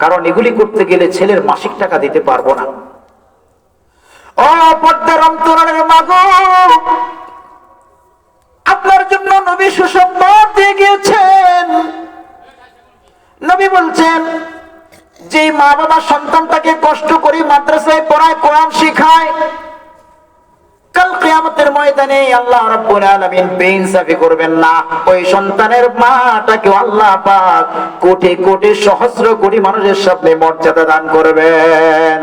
কারণ এগুলি করতে গেলে ছেলের মাসিক টাকা দিতে পারবো না। ও পর্দার অন্তরালের মা গো, আপনার জন্য নবী সুসংবাদ দিয়ে গিয়েছেন। নবী বলছেন, যে মা বাবা সন্তানটাকে কষ্ট করে মাদ্রাসায় পড়ায়, কোরআন শিখায়, কাল কিয়ামতের ময়দানে আল্লাহ রাব্বুল আলামিন বেইনসাফি করবেন না। ওই সন্তানের মাটাকে আল্লাহ পাক কোটি কোটি সহস্র কোটি মানুষের সামনে মর্যাদা দান করবেন।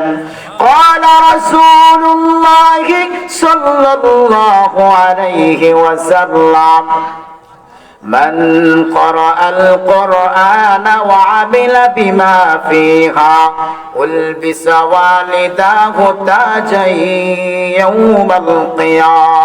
ক্বালা রাসূলুল্লাহ সাল্লাল্লাহু আলাইহি ওয়াসাল্লাম, من قرأ القرآن وعمل بما فيها ألبس والداه تاجا يوم القيامة